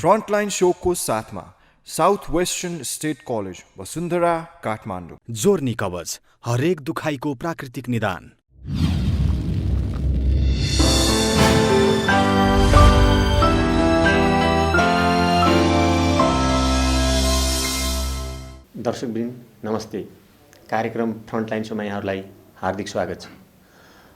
Frontline सोको साथमा south western state college Vasundhara Kathmandu. जोर्नी कवच, हरेक दुखाइको प्राकृतिक निदान। दर्शकवृन्द नमस्ते। कार्यक्रम फ्रन्टलाइन सोमा यहाँहरूलाई हार्दिक स्वागत छ।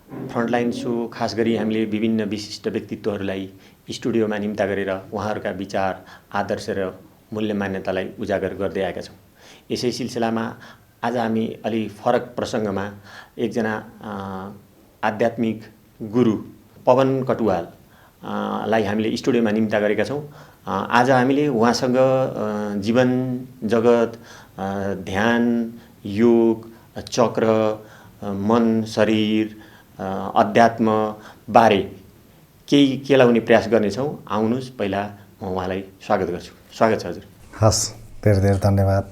फ्रन्टलाइन सो खास गरी हामीले विभिन्न विशिष्ट व्यक्तित्वहरूलाई स्टुडियोमा निम्ता गरेर उहाँहरूका विचार, आदर्श र मूल्य मान्यतालाई उजागर गर्दै आएका छौँ। यसै सिलसिलामा आज हामी अलि फरक प्रसङ्गमा एकजना आध्यात्मिक गुरु पवन कटुवाल लाई हामीले स्टुडियोमा निम्ता गरेका छौँ। आज हामीले उहाँसँग जीवन जगत, ध्यान, योग, चक्र, मन, शरीर, अध्यात्म बारे केही केलाउने प्रयास गर्नेछौँ। आउनुहोस्, पहिला म उहाँलाई स्वागत गर्छु। स्वागत छ हजुर। हस्, धेरै धेरै धन्यवाद।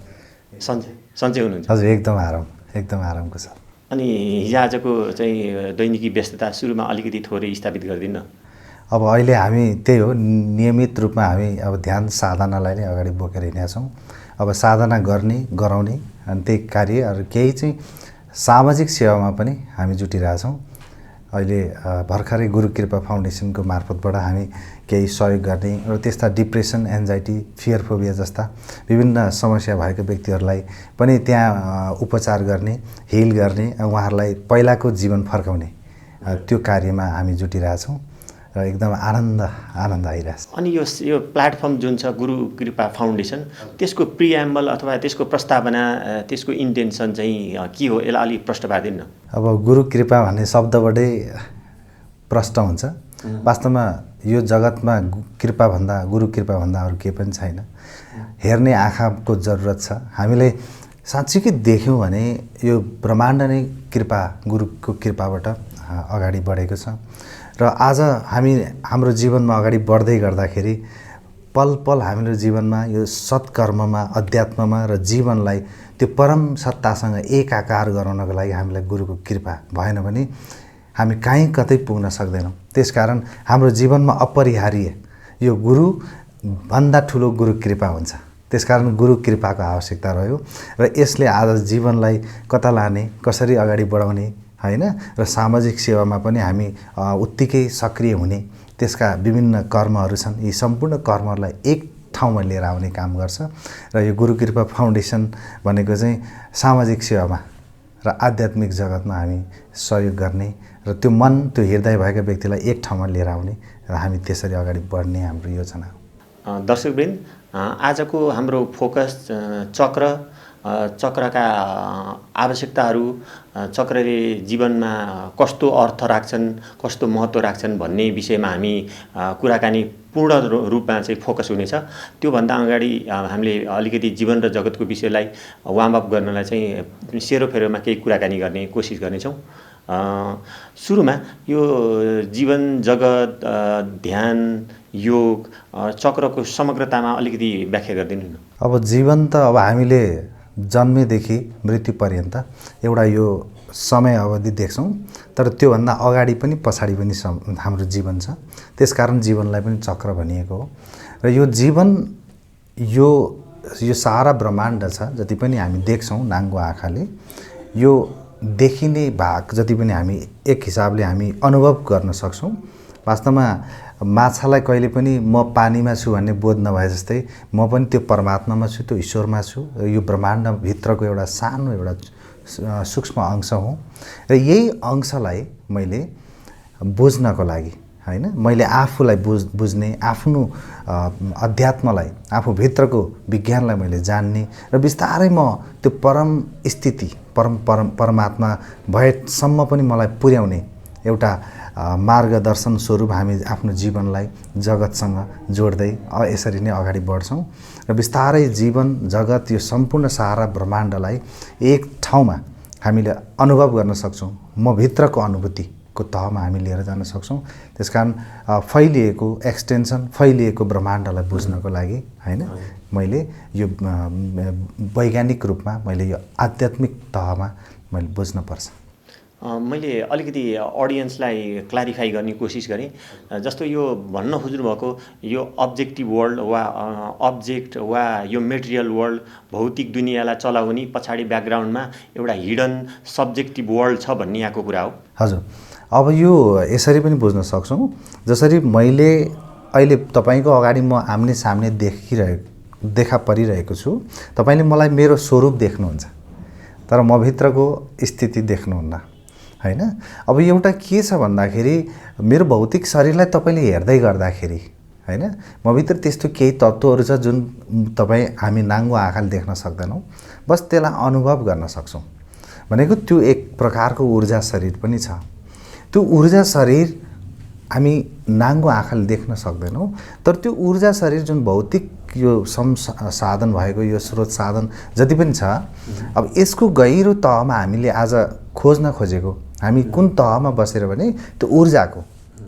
सन्चै हुनुहुन्छ? हजुर, एकदम आरामको छ। अनि हिजोआजको चाहिँ दैनिकी व्यस्तता सुरुमा अलिकति थोरै स्थापित गरिदिनु न। अब अहिले हामी त्यही हो, नियमित रूपमा हामी अब ध्यान साधनालाई नै अगाडि बोकेर हिँडेका छौँ। अब साधना गराउने अनि त्यही कार्य अरू केही चाहिँ सामाजिक सेवामा पनि हामी जुटिरहेछौँ। अहिले भर्खरै गुरु कृपा फाउन्डेसनको मार्फतबाट हामी केही सहयोग गर्ने र त्यस्ता डिप्रेसन, एन्जाइटी, फियर फोबिया जस्ता विभिन्न समस्या भएको व्यक्तिहरूलाई पनि त्यहाँ उपचार गर्ने, हिल गर्ने, उहाँहरूलाई पहिलाको जीवन फर्काउने त्यो कार्यमा हामी जुटिरहेछौँ र एकदम आनन्द आइरहेछ। अनि यो प्लेटफर्म जुन छ गुरु कृपा फाउन्डेसन, त्यसको प्रिएम्बल अथवा त्यसको प्रस्तावना, त्यसको इन्टेन्सन चाहिँ के हो? यसलाई अलिक प्रश्न पारिदिनु न। अब गुरु कृपा भन्ने शब्दबाटै प्रश्न हुन्छ। वास्तवमा यो जगतमा गुरु कृपा भन्दा अरू केही पनि छैन। हेर्ने आँखाको जरुरत छ। हामीले साँच्चीकै देख्यौँ भने यो ब्रह्माण्ड नै गुरुको कृपाबाट अगाडि बढेको छ। र आज हाम्रो जीवनमा अगाडि बढ्दै गर्दाखेरि पल पल हाम्रो जीवनमा यो सत्कर्ममा, अध्यात्ममा र जीवनलाई त्यो परम सत्तासँग एकाकार गराउनको लागि हामीलाई गुरुको कृपा भएन भने हामी कहीँ कतै पुग्न सक्दैनौँ। त्यसकारण हाम्रो जीवनमा अपरिहार्य यो गुरुभन्दा ठुलो गुरु कृपा हुन्छ। त्यसकारण गुरु कृपाको आवश्यकता रह्यो र यसले आज जीवनलाई कता लाने, कसरी अगाडि बढाउने, हैन, र सामाजिक सेवामा पनि हामी उत्तिकै सक्रिय हुने त्यसका विभिन्न कर्महरू छन्। यी सम्पूर्ण कर्महरूलाई एक ठाउँमा लिएर आउने काम गर्छ र यो गुरु कृपा फाउन्डेसन भनेको चाहिँ सामाजिक सेवामा र आध्यात्मिक जगतमा हामी सहयोग गर्ने र त्यो मन, त्यो हृदय भएका व्यक्तिलाई एक ठाउँमा लिएर आउने र हामी त्यसरी अगाडि बढ्ने हाम्रो योजना हो। दर्शकवृन्द, आजको हाम्रो फोकस चक्रका आवश्यकताहरू, चक्रले जीवनमा कस्तो अर्थ राख्छन्, कस्तो महत्त्व राख्छन् भन्ने विषयमा हामी कुराकानी पूर्ण रूपमा चाहिँ फोकस हुनेछ। त्योभन्दा अगाडि हामीले अलिकति जीवन र जगतको विषयलाई वार्म अप गर्नलाई चाहिँ सेरोफेरोमा केही कुराकानी गर्ने कोसिस गर्नेछौँ। सुरुमा यो जीवन जगत, ध्यान, योग, चक्रको समग्रतामा अलिकति व्याख्या गरिदिनु न। अब जीवन त अब हामीले जन्मेदेखि मृत्यु पर्यन्त एउटा यो समय अवधि देख्छौँ, तर त्योभन्दा अगाडि पनि पछाडि पनि हाम्रो जीवन छ। त्यसकारण जीवनलाई पनि चक्र भनिएको हो। र यो जीवन यो सारा ब्रह्माण्ड छ, जति पनि हामी देख्छौँ नाङ्गो आँखाले, यो देखिने भाग जति पनि हामी एक हिसाबले हामी अनुभव गर्न सक्छौँ। वास्तवमा माछालाई कहिले पनि म पानीमा छु भन्ने बोध नभए जस्तै म पनि त्यो परमात्मामा छु, त्यो ईश्वरमा छु। यो ब्रह्माण्डभित्रको एउटा सानो एउटा सूक्ष्म अंश हो र यही अंशलाई मैले बुझ्नको लागि, हैन, मैले आफूलाई बुझ्ने, आफ्नो अध्यात्मलाई, आफूभित्रको विज्ञानलाई मैले जान्ने र बिस्तारै म त्यो परम स्थिति, परमात्मा भएसम्म पनि मलाई पुर्याउने एउटा मार्गदर्शन स्वरूप हामी आफ्नो जीवनलाई जगतसँग जोड्दै यसरी नै अगाडि बढ्छौँ र बिस्तारै जीवन जगत यो सम्पूर्ण सारा ब्रह्माण्डलाई एक ठाउँमा हामीले अनुभव गर्न सक्छौँ। म भित्रको अनुभूतिको तहमा हामी लिएर जान सक्छौँ। त्यसकारण फैलिएको ब्रह्माण्डलाई बुझ्नको लागि, हैन, मैले यो वैज्ञानिक रूपमा मैले यो आध्यात्मिक तहमा मैले बुझ्नुपर्छ। मैले अलिकति अडियन्सलाई क्लारिफाई गर्ने कोसिस गरेँ। जस्तो यो भन्न खोज्नुभएको यो अब्जेक्टिभ वर्ल्ड वा अब्जेक्ट वा यो मेटेरियल वर्ल्ड भौतिक दुनियाँलाई चलाउने पछाडि ब्याकग्राउन्डमा एउटा हिडन सब्जेक्टिभ वर्ल्ड छ भन्ने यहाँको कुरा हो। हजुर, अब यो यसरी पनि बुझ्न सक्छौँ। जसरी मैले अहिले तपाईँको अगाडि म आम्ने सामने देखा परिरहेको छु, तपाईँले मलाई मेरो स्वरूप देख्नुहुन्छ तर म भित्रको स्थिति देख्नुहुन्न, हैन। अब एउटा के छ भन्दाखेरि मेरो भौतिक शरीरलाई तपाईँले हेर्दै गर्दाखेरि, हैन, म भित्र त्यस्तो केही तत्त्वहरू छ जुन हामी नाङ्गो आँखाले देख्न सक्दैनौँ, बस त्यसलाई अनुभव गर्न सक्छौँ। भनेको त्यो एक प्रकारको ऊर्जा शरीर पनि छ। त्यो ऊर्जा शरीर हामी नाङ्गो आँखाले देख्न सक्दैनौँ, तर त्यो ऊर्जा शरीर जुन भौतिक यो साधन भएको यो स्रोत साधन जति पनि छ, अब यसको गहिरो तहमा हामीले आज खोज्न खोजेको हामी कुन तहमा बसेर भने त्यो ऊर्जाको,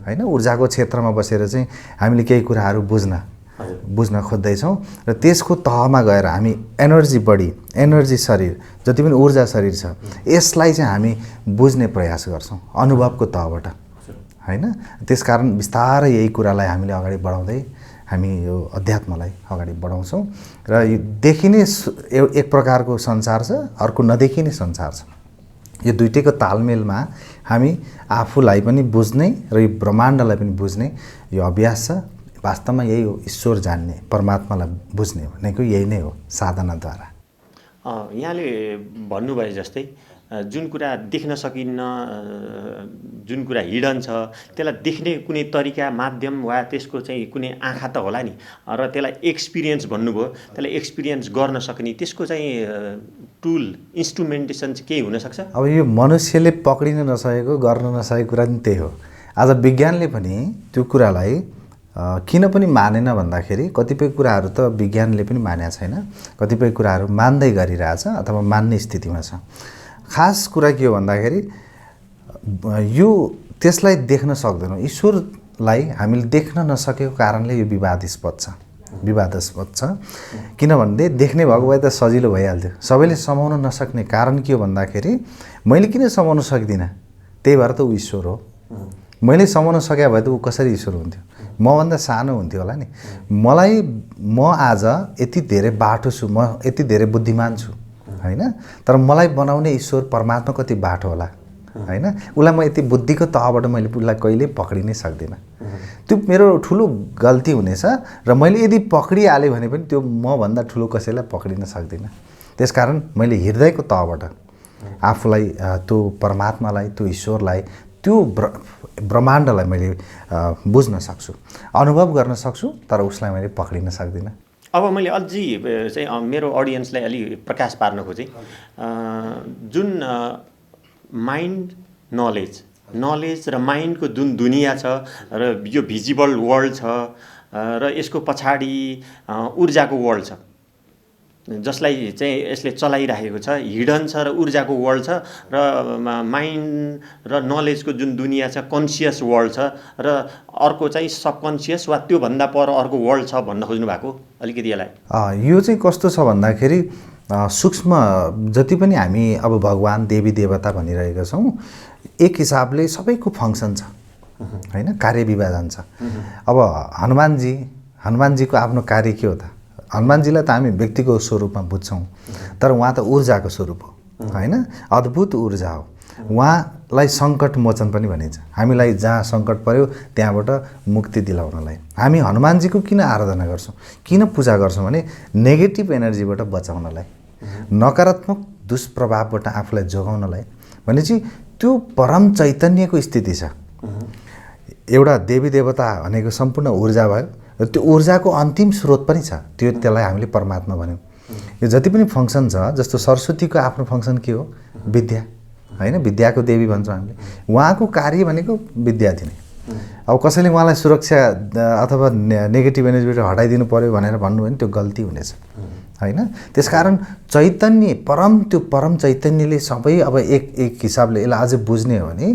हैन, ऊर्जाको क्षेत्रमा बसेर चाहिँ हामीले केही कुराहरू बुझ्न खोज्दैछौँ र त्यसको तहमा गएर हामी एनर्जी बडी, एनर्जी शरीर जति पनि ऊर्जा शरीर छ यसलाई चाहिँ हामी बुझ्ने प्रयास गर्छौँ अनुभवको तहबाट, हैन। त्यसकारण बिस्तारै यही कुरालाई हामीले अगाडि बढाउँदै हामी यो अध्यात्मलाई अगाडि बढाउँछौँ र यो देखिने एक प्रकारको संसार छ, अर्को नदेखिने संसार छ। यो दुईटैको तालमेलमा हामी आफूलाई पनि बुझ्ने र यो ब्रह्माण्डलाई पनि बुझ्ने यो अभ्यास छ। वास्तवमा यही हो ईश्वर जान्ने, परमात्मालाई बुझ्ने भनेको यही नै हो साधनाद्वारा। यहाँले भन्नुभए जस्तै जुन कुरा देख्न सकिन्न, जुन कुरा हिडन छ त्यसलाई देख्ने कुनै तरिका, माध्यम वा त्यसको चाहिँ कुनै आँखा त होला नि, र त्यसलाई एक्सपिरियन्स भन्नुभयो, त्यसलाई एक्सपिरियन्स गर्न सक्ने त्यसको चाहिँ टुल, इन्स्ट्रुमेन्टेसन चाहिँ केही हुनसक्छ? अब यो मनुष्यले पक्रिन नसकेको, गर्न नसकेको कुरा पनि त्यही हो। आज विज्ञानले पनि त्यो कुरालाई किन पनि मानेन भन्दाखेरि कतिपय कुराहरू त विज्ञानले पनि मानेको छैन, कतिपय कुराहरू मान्दै गरिरहेछ अथवा मान्ने स्थितिमा छ। खास कुरा के हो भन्दाखेरि यो त्यसलाई देख्न सक्दैनौँ, ईश्वरलाई हामीले देख्न नसकेको कारणले यो विवादास्पद छ। किनभने देख्ने भएको भए त सजिलो भइहाल्थ्यो। सबैले समाउन नसक्ने कारण के हो भन्दाखेरि मैले किन समाउन सक्दिनँ, त्यही भएर त ऊ ईश्वर हो। मैले समाउन सके भए त ऊ कसरी ईश्वर हुन्थ्यो? मभन्दा सानो हुन्थ्यो होला नि। म आज यति धेरै बाठो छु, म यति धेरै बुद्धिमान छु, हैन, तर मलाई बनाउने ईश्वर परमात्मा कति बाठो होला, हैन। उसलाई म यति बुद्धिको तहबाट मैले उसलाई कहिल्यै पक्रिनै सक्दिनँ। त्यो मेरो ठुलो गल्ती हुनेछ र मैले यदि पक्रिहालेँ भने पनि त्यो मभन्दा ठुलो कसैलाई पक्रिन सक्दिनँ। त्यसकारण मैले हृदयको तहबाट आफूलाई, त्यो परमात्मालाई, त्यो ईश्वरलाई, त्यो ब्रह्माण्डलाई मैले बुझ्न सक्छु, अनुभव गर्न सक्छु, तर उसलाई मैले पक्रिन सक्दिनँ। अब मैले अझै चाहिँ मेरो अडियन्सलाई अलि प्रकाश पार्न खोजेँ। जुन माइन्ड नलेज र माइन्डको जुन दुनियाँ छ र यो भिजिबल वर्ल्ड छ र यसको पछाडि ऊर्जाको वर्ल्ड छ, जसलाई चाहिँ यसले चलाइराखेको छ, हिडन छ र ऊर्जाको वर्ल्ड छ, र माइन्ड र नलेजको जुन दुनियाँ छ कन्सियस वर्ल्ड छ, र अर्को चाहिँ सबकन्सियस वा त्योभन्दा पर अर्को वर्ल्ड छ भन्न खोज्नु भएको अलिकति यसलाई? यो चाहिँ कस्तो छ भन्दाखेरि सूक्ष्म जति पनि हामी अब भगवान् देवी देवता भनिरहेका छौँ, एक हिसाबले सबैको फङ्सन छ, हैन, कार्य विभाजन छ। अब हनुमानजीको आफ्नो कार्य के हो त? हनुमानजीलाई त हामी व्यक्तिको स्वरूपमा बुझ्छौँ, तर उहाँ त ऊर्जाको स्वरूप हो, हैन, अद्भुत ऊर्जा हो। उहाँलाई सङ्कट मोचन पनि भनिन्छ। हामीलाई जहाँ सङ्कट पर्यो त्यहाँबाट मुक्ति दिलाउनलाई हामी हनुमानजीको किन आराधना गर्छौँ, किन पूजा गर्छौँ भने नेगेटिभ एनर्जीबाट बचाउनलाई, नकारात्मक दुष्प्रभावबाट आफूलाई जोगाउनलाई। भनेपछि त्यो परम चैतन्यको स्थिति छ। एउटा देवी देवता भनेको सम्पूर्ण ऊर्जा भयो र त्यो ऊर्जाको अन्तिम स्रोत पनि छ, त्यसलाई हामीले परमात्मा भन्यौँ। यो जति पनि फङ्सन छ, जस्तो सरस्वतीको आफ्नो फङ्सन के हो? विद्या, हैन, विद्याको देवी भन्छौँ हामीले। उहाँको कार्य भनेको विद्या दिने। अब कसैले उहाँलाई सुरक्षा अथवा नेगेटिभ एनर्जीबाट हटाइदिनु पर्यो भनेर भन्नु भने त्यो गल्ती हुनेछ, हैन। त्यसकारण चैतन्य त्यो परम चैतन्यले सबै अब एक हिसाबले यसलाई अझै बुझ्ने हो भने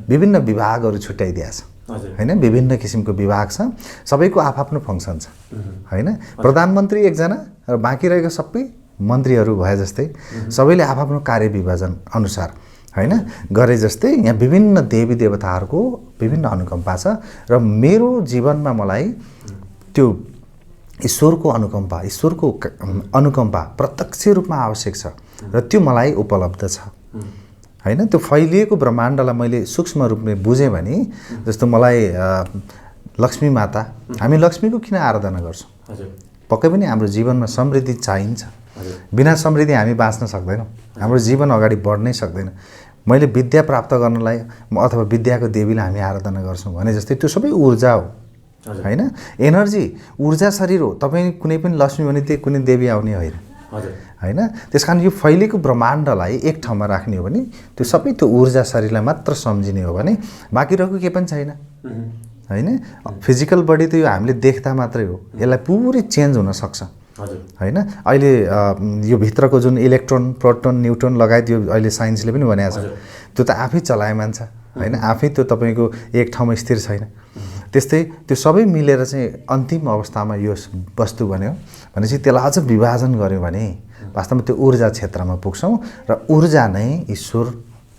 विभिन्न विभागहरू छुट्याइदिएको छ, हैन, विभिन्न किसिमको विभाग छ, सबैको आफ्नो फङ्सन छ, हैन। प्रधानमन्त्री एकजना र बाँकी रहेको सबै मन्त्रीहरू भए जस्तै सबैले आफ्नो कार्य विभाजन अनुसार होइन गरे जस्तै यहाँ विभिन्न देवी देवताहरूको विभिन्न अनुकम्पा छ र मेरो जीवनमा मलाई त्यो ईश्वरको अनुकम्पा प्रत्यक्ष रूपमा आवश्यक छ र त्यो मलाई उपलब्ध छ होइन। त्यो फैलिएको ब्रह्माण्डलाई मैले सूक्ष्म रूपले बुझेँ भने जस्तो मलाई लक्ष्मी माता, हामी लक्ष्मीको किन आराधना गर्छौँ? पक्कै पनि हाम्रो जीवनमा समृद्धि चाहिन्छ। बिना समृद्धि हामी बाँच्न सक्दैनौँ, हाम्रो जीवन अगाडि बढ्नै सक्दैन। मैले विद्या प्राप्त गर्नलाई अथवा विद्याको देवीलाई हामी आराधना गर्छौँ भने जस्तै त्यो सबै ऊर्जा हो होइन, एनर्जी, ऊर्जा शरीर हो। तपाईँ कुनै पनि लक्ष्मी भने त्यो कुनै देवी आउने होइन होइन। त्यस कारण यो फैलिएको ब्रह्माण्डलाई एक ठाउँमा राख्ने हो भने त्यो सबै त्यो ऊर्जा शरीरलाई मात्र सम्झिने हो भने बाँकी रहेको केही पनि छैन होइन। फिजिकल बडी त यो हामीले देख्दा मात्रै हो, यसलाई पुरै चेन्ज हुनसक्छ होइन। अहिले यो भित्रको जुन इलेक्ट्रोन, प्रोटोन, न्युट्रोन लगायत यो अहिले साइन्सले पनि भनेको छ, त्यो त आफै चलायमान छ होइन, आफै त्यो तपाईँको एक ठाउँमा स्थिर छैन। त्यस्तै त्यो सबै मिलेर चाहिँ अन्तिम अवस्थामा यो वस्तु बन्यो भनेपछि त्यसलाई अझ विभाजन गऱ्यो भने वास्तवमा त्यो ऊर्जा क्षेत्रमा पुग्छौँ र ऊर्जा नै ईश्वर,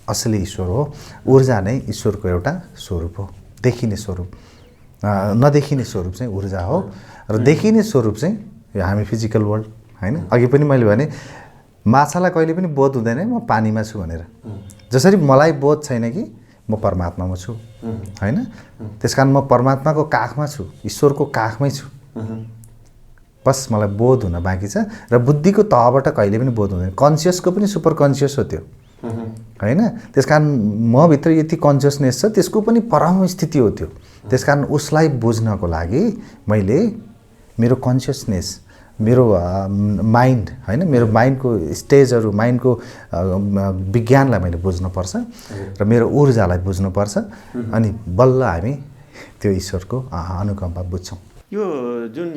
असली ईश्वर हो। ऊर्जा नै ईश्वरको एउटा स्वरूप हो, देखिने स्वरूप। नदेखिने स्वरूप चाहिँ ऊर्जा हो र देखिने स्वरूप चाहिँ यो हामी फिजिकल वर्ल्ड होइन। अघि पनि मैले भने माछालाई कहिले पनि बोध हुँदैन म पानीमा छु भनेर, जसरी मलाई बोध छैन कि म परमात्मामा छु होइन। त्यस कारण म परमात्माको काखमा छु, ईश्वरको काखमै छु, बस मलाई बोध हुन बाँकी छ र बुद्धिको तहबाट कहिले पनि बोध हुँदैन। कन्सियसको पनि सुपर कन्सियस हो त्यो होइन। त्यस कारण मभित्र यति कन्सियसनेस छ, त्यसको पनि परम स्थिति हो त्यो। त्यस कारण उसलाई बुझ्नको लागि मैले मेरो कन्सियसनेस, मेरो माइन्ड होइन, मेरो माइन्डको स्टेजहरू, माइन्डको विज्ञानलाई मैले बुझ्नुपर्छ र मेरो ऊर्जालाई बुझ्नुपर्छ, अनि बल्ल हामी त्यो ईश्वरको अनुकम्पा बुझ्छौँ। यो जुन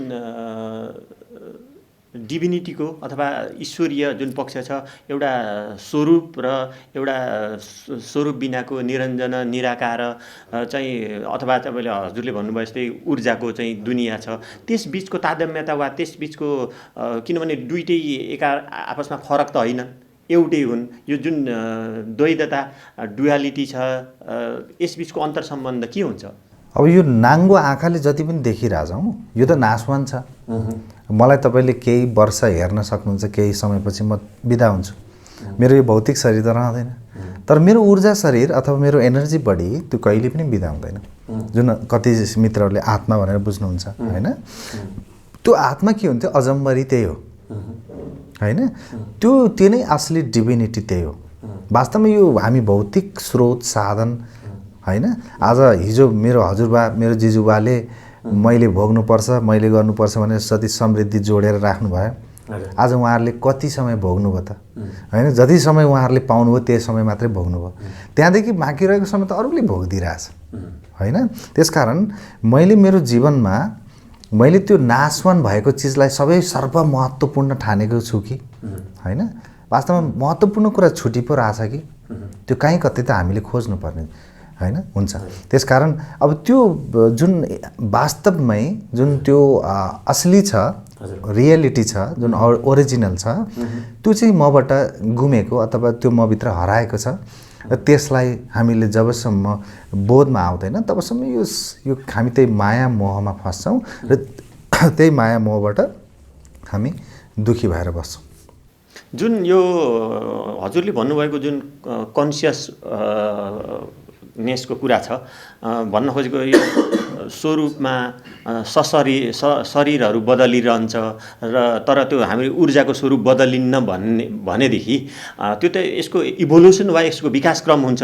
डिभिनिटीको अथवा ईश्वरीय जुन पक्ष छ, एउटा स्वरूप र एउटा स्वरूप बिनाको निरञ्जन निराकार चाहिँ, अथवा तपाईँले हजुरले भन्नुभयो जस्तै ऊर्जाको चाहिँ दुनियाँ छ, त्यस बिचको तादम्यता वा त्यस बिचको, किनभने दुइटै आपसमा फरक त होइन, एउटै हुन्। यो जुन द्वैधता, डुअलिटी छ, यस बिचको अन्तर सम्बन्ध के हुन्छ? अब यो नाङ्गो आँखाले जति पनि देखिरहेछौँ यो त नाशवान छ। मलाई तपाईँले केही वर्ष हेर्न सक्नुहुन्छ, केही समयपछि म बिदा हुन्छु, मेरो यो भौतिक शरीर त रहँदैन, तर मेरो ऊर्जा शरीर अथवा मेरो एनर्जी बडी त्यो कहिले पनि बिदा हुँदैन। जुन कति मित्रहरूले आत्मा भनेर बुझ्नुहुन्छ होइन, त्यो आत्मा के हुन्थ्यो? अजम्बरी त्यही हो होइन। त्यो नै असली डिभिनिटी त्यही हो। वास्तवमा यो हामी भौतिक स्रोत साधन होइन। आज हिजो मेरो हजुरबा, मेरो जिजुबाले मैले भोग्नुपर्छ, मैले गर्नुपर्छ भनेर जति समृद्धि जोडेर राख्नुभयो, आज उहाँहरूले कति समय भोग्नुभयो त होइन। जति समय उहाँहरूले पाउनुभयो त्यही समय मात्रै भोग्नुभयो, त्यहाँदेखि बाँकी रहेको समय त अरूले भोगिदिइरहेछ होइन। त्यसकारण मैले मेरो जीवनमा मैले त्यो नाशवान भएको चिजलाई सबै सर्वमहत्त्वपूर्ण ठानेको छु कि होइन। वास्तवमा महत्त्वपूर्ण कुरा छुटी पो रहेछ कि, त्यो कहीँ कतै त हामीले खोज्नुपर्ने होइन हुन्छ। त्यसकारण अब त्यो जुन वास्तवमै जुन त्यो असली छ, रियालिटी छ, जुन ओरिजिनल छ, त्यो चाहिँ मबाट गुमेको अथवा त्यो मभित्र हराएको छ र त्यसलाई हामीले जबसम्म बोधमा आउँदैन तबसम्म यो हामी त्यही माया मोहमा फस्छौँ र त्यही माया मोहबाट हामी दुखी भएर बस्छौँ। जुन यो हजुरले भन्नुभएको जुन कन्सियस नेसको कुरा छ, भन्न खोजेको यो स्वरूपमा शरीरहरू बदलिरहन्छ र तर त्यो हाम्रो ऊर्जाको स्वरूप बदलिन्न भनेदेखि त्यो त यसको इभोल्युसन वा यसको विकासक्रम हुन्छ।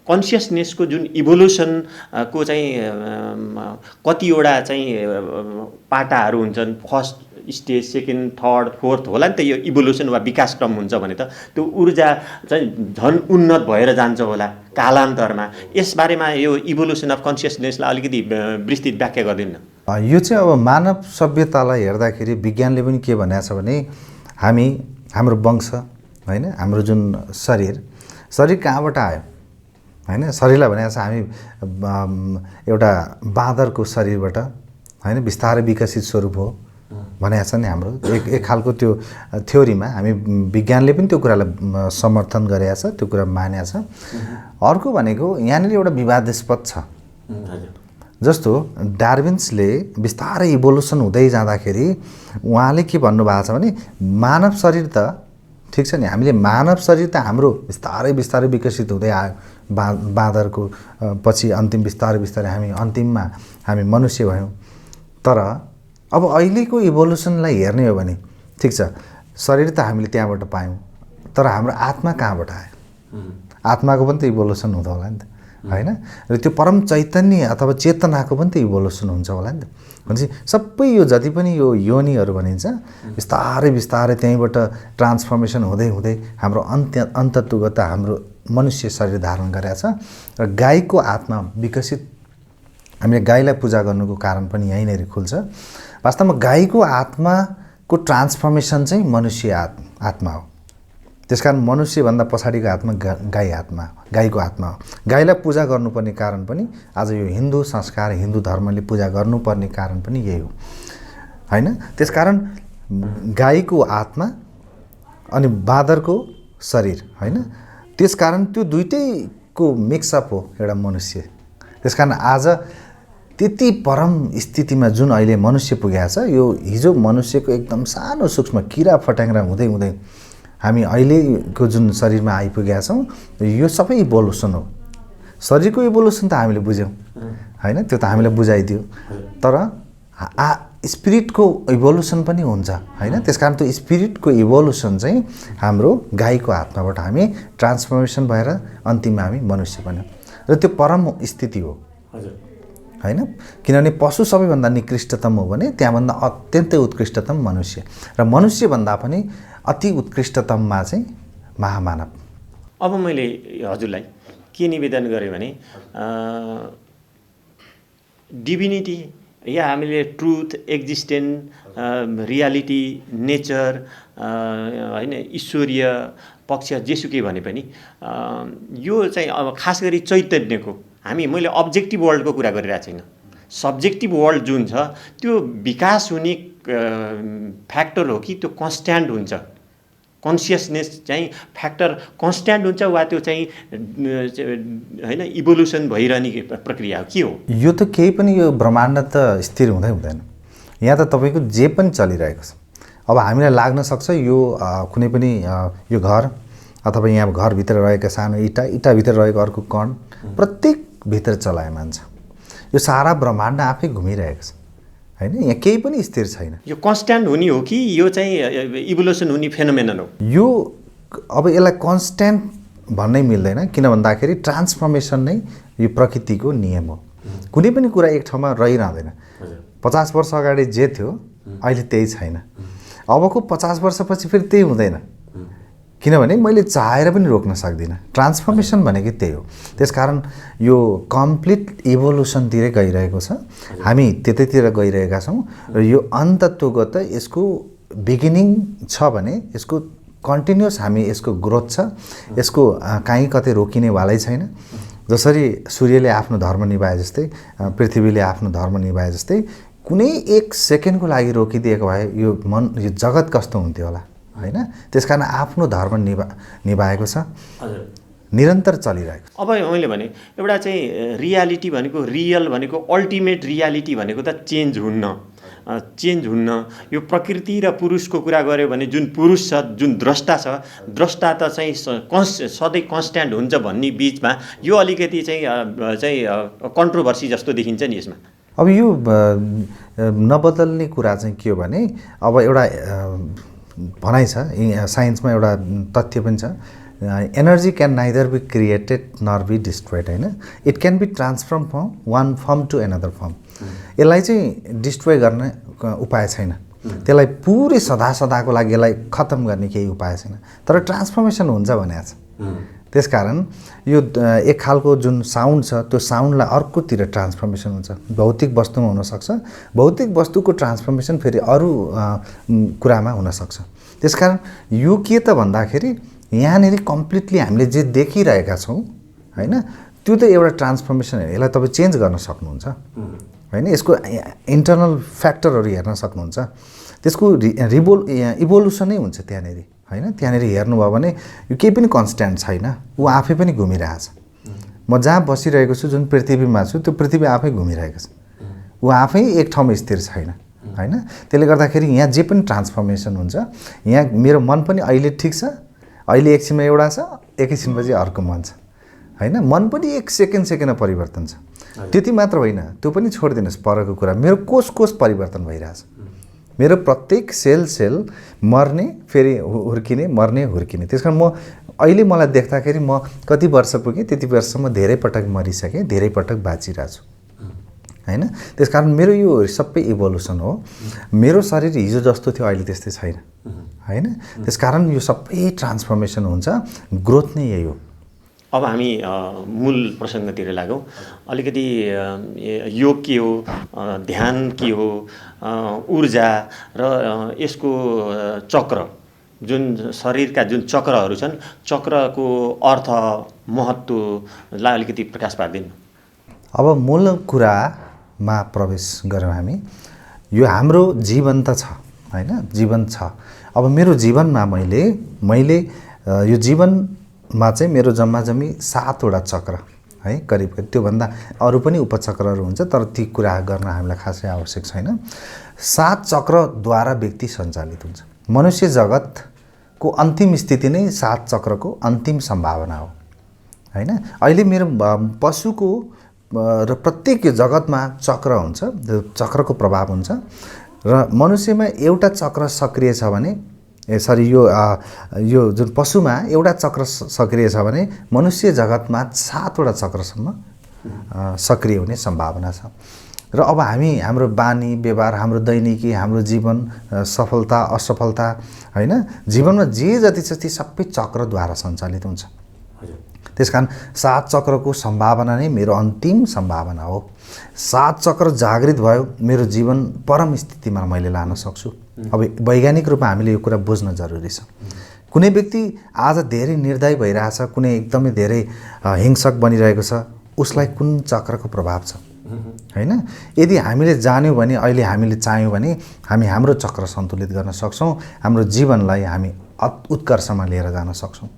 कन्सियसनेसको जुन इभोल्युसनको चाहिँ कतिवटा चाहिँ पाटाहरू हुन्छन्, first stage, second, third, fourth होला नि त। यो इभोल्युसन वा विकासक्रम हुन्छ भने त त्यो ऊर्जा चाहिँ झन् उन्नत भएर जान्छ होला कालान्तरमा। यसबारेमा यो इभोल्युसन अफ कन्सियसनेसलाई अलिकति विस्तृत व्याख्या गरिदिनु न। यो चाहिँ अब मानव सभ्यतालाई हेर्दाखेरि विज्ञानले पनि के भनेको छ भने हाम्रो वंश होइन, हाम्रो जुन शरीर कहाँबाट आयो होइन। शरीरलाई भनेको छ हामी एउटा बाँदरको शरीरबाट होइन, बिस्तारै विकसित स्वरूप हो भनेको छ नि हाम्रो एक खालको त्यो थ्योरीमा हामी विज्ञानले पनि त्यो कुरालाई समर्थन गरेको छ, त्यो कुरा मानेको छ। अर्को भनेको यहाँनिर एउटा विवादास्पद छ। जस्तो डार्विन्सले बिस्तारै इभोल्युसन हुँदै जाँदाखेरि उहाँले के भन्नुभएको छ भने मानव शरीर त ठिक छ नि, हामीले मानव शरीर त हाम्रो बिस्तारै बिस्तारै विकसित हुँदै आयो, बाँदरको पछि अन्तिम बिस्तारै बिस्तारै हामी अन्तिममा हामी मनुष्य भयौँ। तर अब अहिलेको इभोल्युसनलाई हेर्ने हो भने ठिक छ, शरीर त हामीले त्यहाँबाट पायौँ, तर हाम्रो आत्मा कहाँबाट आयो? आत्माको पनि त इभोल्युसन हुँदा होला नि त, होइन? र त्यो परम चैतन्य अथवा चेतनाको पनि त इभोल्युसन हुन्छ होला नि त। भनेपछि सबै यो जति पनि यो योनिहरू भनिन्छ बिस्तारै बिस्तारै त्यहीँबाट ट्रान्सफर्मेसन हुँदै हुँदै हाम्रो अन्तत्वगत हाम्रो मनुष्य शरीर धारण गरेको छ। र गाईको आत्मा विकसित, हामीले गाईलाई पूजा गर्नुको कारण पनि यहीँनिर खुल्छ। वास्तवमा गाईको आत्माको ट्रान्सफर्मेसन चाहिँ मनुष्य आत्मा हो। त्यसकारण मनुष्यभन्दा पछाडिको आत्मा गाई आत्मा, गाईको आत्मा हो। गाईलाई पूजा गर्नुपर्ने कारण पनि आज यो हिन्दू संस्कार, हिन्दू धर्मले पूजा गर्नुपर्ने कारण पनि यही हो, होइन? त्यसकारण गाईको आत्मा अनि बाँदरको शरीर, होइन? त्यसकारण त्यो दुइटैको मिक्सअप हो एउटा मनुष्य। त्यसकारण आज त्यति परम स्थितिमा जुन अहिले मनुष्य पुगेको छ, यो हिजो मनुष्यको एकदम सानो सूक्ष्म किरा फट्याङ्ग्रा हुँदै हुँदै हामी अहिलेको जुन शरीरमा आइपुगेका छौँ, यो सबै इभोल्युसन हो। शरीरको इभोल्युसन त हामीले बुझ्यौँ, होइन? त्यो त हामीलाई बुझाइदियो। तर स्पिरिटको इभोल्युसन पनि हुन्छ, होइन? त्यसकारण त्यो स्पिरिटको इभोल्युसन चाहिँ हाम्रो गाईको आत्माबाट हामी ट्रान्सफर्मेसन भएर अन्तिममा हामी मनुष्य बन्यौँ। र त्यो परम स्थिति हो, होइन? किनभने पशु सबैभन्दा निकृष्टतम हो भने त्यहाँभन्दा अत्यन्तै उत्कृष्टतम मनुष्य, र मनुष्यभन्दा पनि अति उत्कृष्टतममा चाहिँ महामानव। अब मैले हजुरलाई के निवेदन गरेँ भने डिभिनिटी या हामीले ट्रुथ, एक्जिस्टेन्स, रियालिटी, नेचर, होइन, ईश्वरीय पक्ष जेसुकै भने पनि यो चाहिँ अब खास गरी चैतन्यको मैले अब्जेक्टिभ वर्ल्डको कुरा गरिरहेको छैन। सब्जेक्टिभ वर्ल्ड जुन छ त्यो विकास हुने फ्याक्टर हो कि त्यो कन्स्ट्यान्ट हुन्छ? कन्सियसनेस चाहिँ फ्याक्टर कन्स्ट्यान्ट हुन्छ वा त्यो चाहिँ होइन इभोल्युसन भइरहने प्रक्रिया हो, के हो? यो त केही पनि, यो ब्रह्माण्ड त स्थिर हुँदै हुँदैन। यहाँ त तपाईँको जे पनि चलिरहेको छ। अब हामीलाई लाग्न सक्छ यो कुनै पनि यो घर अथवा यहाँ घरभित्र रहेका सानो इँटाभित्र रहेको अर्को कण प्रत्येक भित्र चलायमान छ। यो सारा ब्रह्माण्ड आफै घुमिरहेको छ, होइन? यहाँ केही पनि स्थिर छैन। यो कन्स्ट्यान्ट हुने हो कि यो चाहिँ इभोल्युसन हुने फेनोमेनन हो? यो अब यसलाई कन्स्ट्यान्ट भन्नै मिल्दैन, किन भन्दाखेरि ट्रान्सफर्मेसन नै यो प्रकृतिको नियम हो। कुनै पनि कुरा एक ठाउँमा रहिरहँदैन। 50 वर्ष अगाडि जे थियो अहिले त्यही छैन, अबको 50 वर्षपछि फेरि त्यही हुँदैन, किनभने मैले चाहेर पनि रोक्न सक्दिनँ। ट्रान्सफर्मेसन भनेको त्यही हो। त्यसकारण यो कम्प्लिट इभोल्युसनतिरै गइरहेको छ, हामी त्यतैतिर गइरहेका छौँ। र यो अन्तत्वगत यसको बिगिनिङ छ भने यसको कन्टिन्युस हामी यसको ग्रोथ छ, यसको काहीँ कतै रोकिनेवालै छैन। जसरी सूर्यले आफ्नो धर्म निभाए जस्तै, पृथ्वीले आफ्नो धर्म निभाए जस्तै, कुनै एक सेकेन्डको लागि रोकिदिएको भए यो जगत कस्तो हुन्थ्यो होला, होइन? त्यसकारण आफ्नो धर्म निभाएको छ, निरन्तर चलिरहेको छ। अब मैले भने एउटा चाहिँ रियालिटी भनेको, रियल भनेको, अल्टिमेट रियालिटी भनेको त चेन्ज हुन्न। यो प्रकृति र पुरुषको कुरा गऱ्यो भने जुन पुरुष छ, जुन द्रष्टा छ, द्रष्टा त चाहिँ सधैँ कन्स्ट्यान्ट हुन्छ भन्ने बिचमा यो अलिकति चाहिँ कन्ट्रोभर्सी जस्तो देखिन्छ नि यसमा। अब यो नबदल्ने कुरा चाहिँ के हो भने, अब एउटा भनाइ छ साइन्समा, एउटा तथ्य पनि छ, energy can neither be created nor be destroyed, होइन? It can be transform from one form to another form. यसलाई चाहिँ डिस्ट्रोय गर्ने उपाय छैन, त्यसलाई पुरै सदाको लागि यसलाई खत्तम गर्ने केही उपाय छैन, तर ट्रान्सफर्मेसन हुन्छ भनेको छ। त्यसकारण यो एक खालको जुन साउन्ड छ त्यो साउन्डलाई अर्कोतिर ट्रान्सफर्मेसन हुन्छ। भौतिक वस्तुमा हुनसक्छ, भौतिक वस्तुको ट्रान्सफर्मेसन फेरि अरू कुरामा हुनसक्छ। त्यसकारण यो के त भन्दाखेरि यहाँनिर कम्प्लिटली हामीले जे देखिरहेका छौँ, होइन, त्यो त एउटा ट्रान्सफर्मेसन हो। यसलाई तपाईँ चेन्ज गर्न सक्नुहुन्छ, होइन? यसको इन्टरनल फ्याक्टरहरू हेर्न सक्नुहुन्छ। त्यसको इभोल्युसनै हुन्छ त्यहाँनिर होइन। त्यहाँनिर हेर्नुभयो भने यो केही पनि कन्सट्यान्ट छैन, ऊ आफै पनि घुमिरहेछ। म जहाँ बसिरहेको छु, जुन पृथ्वीमा छु, त्यो पृथ्वी आफै घुमिरहेको छ, ऊ आफै एक ठाउँमा स्थिर छैन होइन। त्यसले गर्दाखेरि यहाँ जे पनि ट्रान्सफर्मेसन हुन्छ। यहाँ मेरो मन पनि अहिले ठिक छ, अहिले एकछिनमा एउटा छ, एकैछिनपछि अर्को मन छ होइन। मन पनि एक सेकेन्डमा परिवर्तन छ। त्यति मात्र होइन, त्यो पनि छोडिदिनुहोस् परको कुरा, मेरो कोष परिवर्तन भइरहेछ। मेरो प्रत्येक सेल मर्ने, फेरि हुर्किने, मर्ने, हुर्किने। त्यस कारण म अहिले मलाई देख्दाखेरि म कति वर्ष पुगेँ, त्यति वर्षसम्म धेरै पटक मरिसकेँ, धेरै पटक बाँचिरहेको छु होइन। त्यस कारण मेरो यो सबै इभोल्युसन हो। मेरो शरीर हिजो जस्तो थियो अहिले त्यस्तै छैन होइन। त्यस कारण यो सबै ट्रान्सफर्मेसन हुन्छ, ग्रोथ नै यही हो। अब हामी मूल प्रसङ्गतिर लागौँ। अलिकति योग के हो, ध्यान के हो, ऊर्जा र यसको चक्र, जुन शरीरका जुन चक्रहरू छन्, चक्रको अर्थ महत्त्वलाई अलिकति प्रकाश पारिदिनु। अब मूल कुरामा प्रवेश गऱ्यौँ हामी। यो हाम्रो जीवन त छ होइन, जीवन छ। अब मेरो जीवनमा मैले यो जीवनमा चाहिँ मेरो जम्मा 7वटा चक्र है, करिब त्योभन्दा अरू पनि उपचक्रहरू हुन्छ, तर ती कुरा गर्न हामीलाई खासै आवश्यक छैन। 7 चक्रद्वारा व्यक्ति सञ्चालित हुन्छ। मनुष्य जगतको अन्तिम स्थिति नै 7 चक्रको अन्तिम सम्भावना हो होइन। अहिले मेरो पशुको र प्रत्येक जगतमा चक्र हुन्छ, चक्रको प्रभाव हुन्छ र मनुष्यमा एउटा चक्र सक्रिय छ भने, यो जुन पशुमा एउटा चक्र सक्रिय छ भने मनुष्य जगतमा 7वटा चक्रसम्म सक्रिय हुने सम्भावना छ। र अब हाम्रो बानी व्यवहार, हाम्रो दैनिकी, हाम्रो जीवन, सफलता असफलता होइन, जीवनमा जे जति छ ती सबै चक्रद्वारा सञ्चालित हुन्छ। त्यसकारण 7 चक्रको सम्भावना नै मेरो अन्तिम सम्भावना हो। 7 चक्र जागृत भयो, मेरो जीवन परम स्थितिमा मैले लान सक्छु। अब वैज्ञानिक रूपमा हामीले यो कुरा बुझ्न जरुरी छ। कुनै व्यक्ति आज धेरै निर्दय भइरहेछ, कुनै एकदमै धेरै हिंसक बनिरहेको छ, उसलाई कुन चक्रको प्रभाव छ होइन। यदि हामीले जान्यौँ भने, अहिले हामीले चाह्यौँ भने हामी हाम्रो चक्र सन्तुलित गर्न सक्छौँ, हाम्रो जीवनलाई हामी उत्कर्षमा लिएर जान सक्छौँ।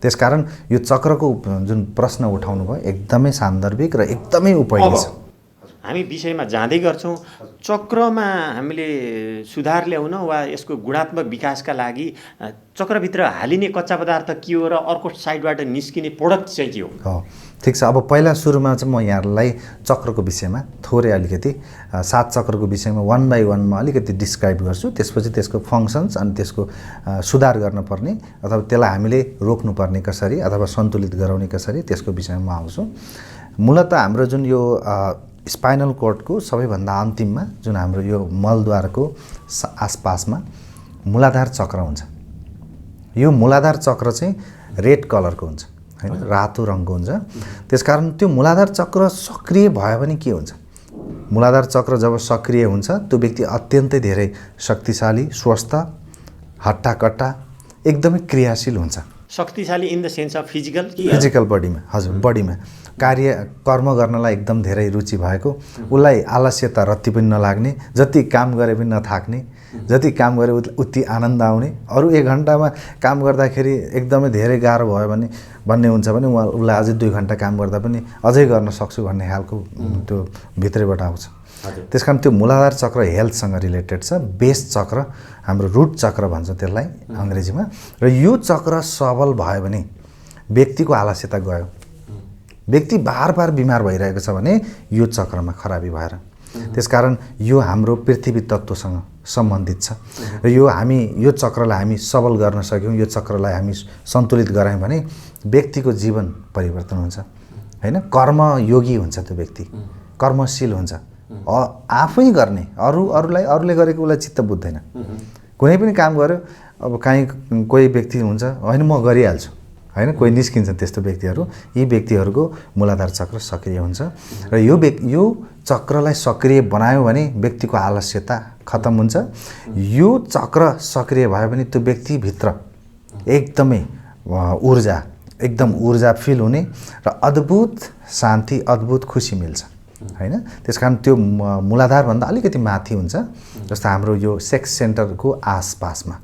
त्यसकारण यो चक्रको जुन प्रश्न उठाउनु भयो एकदमै सान्दर्भिक र एकदमै उपयोगी छ। हामी विषयमा जाँदै गर्छौँ। चक्रमा हामीले सुधार ल्याउन वा यसको गुणात्मक विकासका लागि चक्रभित्र हालिने कच्चा पदार्थ के हो र अर्को साइडबाट निस्किने प्रोडक्ट चाहिँ के हो? ठिक छ। अब पहिला सुरुमा चाहिँ म यहाँलाई चक्रको विषयमा थोरै अलिकति 7 चक्रको विषयमा 1 बाई 1 मा अलिकति डिस्क्राइब गर्छु। त्यसपछि त्यसको फङ्सन्स अनि त्यसको सुधार गर्नुपर्ने अथवा त्यसलाई हामीले रोक्नुपर्ने कसरी अथवा सन्तुलित गराउने कसरी, त्यसको विषयमा म आउँछु। मूलतः हाम्रो जुन यो स्पाइनल कोर्डको सबैभन्दा अन्तिममा जुन हाम्रो यो मलद्वारको आसपासमा मूलाधार चक्र हुन्छ। यो मूलाधार चक्र चाहिँ रेड कलरको हुन्छ हैन, रातो रङको हुन्छ। त्यसकारण त्यो मूलाधार चक्र सक्रिय भयो भने के हुन्छ? मूलाधार चक्र जब सक्रिय हुन्छ त्यो व्यक्ति अत्यन्तै धेरै शक्तिशाली, स्वस्थ, हट्टाकट्टा, एकदमै क्रियाशील हुन्छ। शक्तिशाली in the sense of physical बडीमा, हजुर बडीमा कर्म गर्नलाई एकदम धेरै रुचि भएको, उसलाई आलस्यता रत्ति पनि नलाग्ने, जति काम गरे पनि नथाक्ने, जति काम गरे उति आनन्द आउने। अरू 1 घन्टामा काम गर्दाखेरि एकदमै धेरै गाह्रो भयो भने भन्ने हुन्छ भने उसलाई अझै 2 घन्टा काम गर्दा पनि अझै गर्न सक्छु भन्ने खालको त्यो भित्रैबाट आउँछ। त्यसकारण त्यो मूलाधार चक्र हेल्थसँग रिलेटेड छ। बेस चक्र, हाम्रो रुट चक्र भन्छ त्यसलाई अङ्ग्रेजीमा। र यो चक्र सबल भयो भने व्यक्तिको आलस्यता गयो। व्यक्ति बार बिमार भइरहेको छ भने यो चक्रमा खराबी भएर। त्यसकारण यो हाम्रो पृथ्वी तत्त्वसँग सम्बन्धित छ र यो चक्रलाई हामी सबल गर्न सक्यौँ, यो चक्रलाई हामी सन्तुलित गरायौँ भने व्यक्तिको जीवन परिवर्तन हुन्छ हैन। कर्मयोगी हुन्छ त्यो व्यक्ति, कर्मशील हुन्छ, आफै गर्ने, अरूले गरेको उसलाई चित्त बुझ्दैन। कुनै पनि काम गर्यो, अब कोही व्यक्ति हुन्छ हैन म गरिहाल्छु हैन, कोही निस्किन्छ त्यस्तो व्यक्तिहरू। यी व्यक्तिहरूको मूलाधार चक्र सक्रिय हुन्छ र यो चक्रलाई सक्रिय बनायो भने व्यक्तिको आलस्यता खत्तम हुन्छ। यो चक्र सक्रिय भयो भने त्यो व्यक्तिभित्र एकदमै ऊर्जा फिल हुने र अद्भुत शान्ति, अद्भुत खुसी मिल्छ होइन। त्यस कारण त्यो मूलाधारभन्दा अलिकति माथि हुन्छ, जस्तो हाम्रो यो सेक्स सेन्टरको आसपासमा।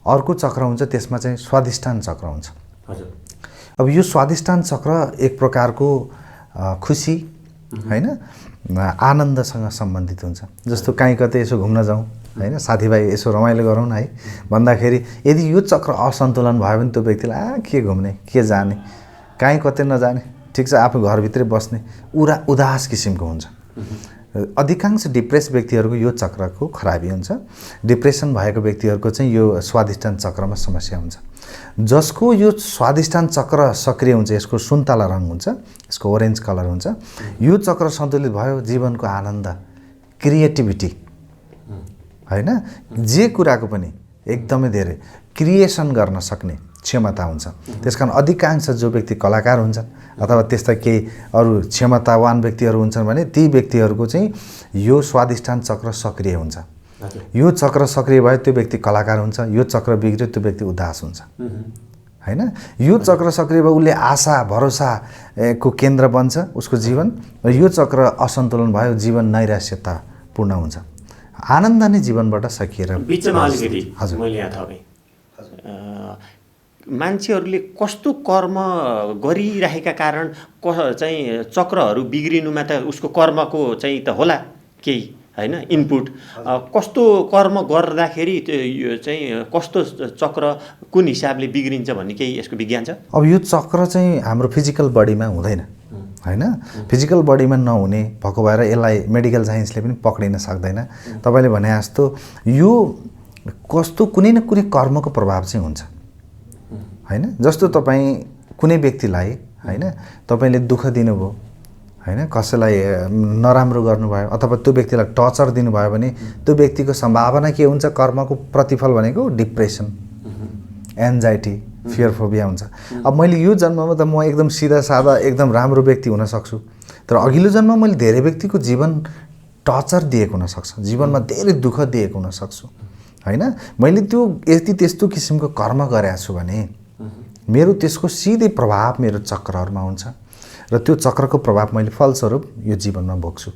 अर्को चक्र हुन्छ, त्यसमा चाहिँ स्वादिष्ठान चक्र हुन्छ। अब यो स्वादिष्ठान चक्र एक प्रकारको खुसी होइन, आनन्दसँग सम्बन्धित हुन्छ। जस्तो कहीँ कतै यसो घुम्न जाउँ होइन, साथीभाइ यसो रमाइलो गरौँ न है भन्दाखेरि यदि यो चक्र असन्तुलन भयो भने त्यो व्यक्तिलाई के घुम्ने, के जाने, कहीँ कतै नजाने, ठिक छ आफू घरभित्रै बस्ने, उदास किसिमको हुन्छ। अधिकांश डिप्रेस व्यक्तिहरूको यो चक्रको खराबी हुन्छ। डिप्रेसन भएको व्यक्तिहरूको चाहिँ यो स्वादिष्ठान चक्रमा समस्या हुन्छ। जसको यो स्वादिष्ठान चक्र सक्रिय हुन्छ, यसको सुन्तला रङ हुन्छ, यसको ओरेन्ज कलर हुन्छ, यो चक्र सन्तुलित भयो, जीवनको आनन्द, क्रिएटिभिटी होइन, जे कुराको पनि एकदमै धेरै क्रिएसन गर्न सक्ने क्षमता हुन्छ। त्यसकारण अधिकांश जो व्यक्ति कलाकार हुन्छन् अथवा त्यस्ता केही अरू क्षमतावान व्यक्तिहरू हुन्छन् भने ती व्यक्तिहरूको चाहिँ यो स्वादिष्ठान चक्र सक्रिय हुन्छ। यो चक्र सक्रिय भयो त्यो व्यक्ति कलाकार हुन्छ, यो चक्र बिग्रियो त्यो व्यक्ति उदास हुन्छ होइन। यो चक्र सक्रिय भयो उसले आशा भरोसा को केन्द्र बन्छ उसको जीवन, र यो चक्र असन्तुलन भयो जीवन नैराश्यतापूर्ण हुन्छ। आनन्द नै जीवनबाट सकिएर बिचमा अलिकति मैले यहाँ थपेँ, मान्छेहरूले कस्तो कर्म गरिरहेका कारण चाहिँ चक्रहरू बिग्रिनुमा त उसको कर्मको चाहिँ त होला केही होइन इनपुट, कस्तो कर्म गर्दाखेरि यो चाहिँ कस्तो चक्र कुन हिसाबले बिग्रिन्छ भन्ने केही यसको विज्ञान छ? अब यो चक्र चाहिँ हाम्रो फिजिकल बडीमा हुँदैन होइन, फिजिकल बडीमा नहुने भएको भएर यसलाई मेडिकल साइन्सले पनि पक्रिन सक्दैन। तपाईँले भने जस्तो यो कस्तो कुनै न कुनै कर्मको प्रभाव चाहिँ हुन्छ होइन। जस्तो तपाईँ कुनै व्यक्तिलाई होइन तपाईँले दुःख दिनुभयो होइन, कसैलाई नराम्रो गर्नुभयो अथवा त्यो व्यक्तिलाई टर्चर दिनुभयो भने त्यो व्यक्तिको सम्भावना के हुन्छ, कर्मको प्रतिफल भनेको डिप्रेसन, एन्जाइटी, फियर फोबिया हुन्छ। अब मैले यो जन्ममा त म एकदम सिधा सादा एकदम राम्रो व्यक्ति हुन सक्छु, तर अघिल्लो जन्ममा मैले धेरै व्यक्तिको जीवन टर्चर दिएको हुनसक्छ, जीवनमा धेरै दुःख दिएको हुनसक्छु होइन। मैले त्यो यति त्यस्तो किसिमको कर्म गरेको छु भने मेरो त्यसको सिधै प्रभाव मेरो चक्रहरूमा हुन्छ र त्यो चक्रको प्रभाव मैले फलस्वरूप यो जीवनमा भोग्छु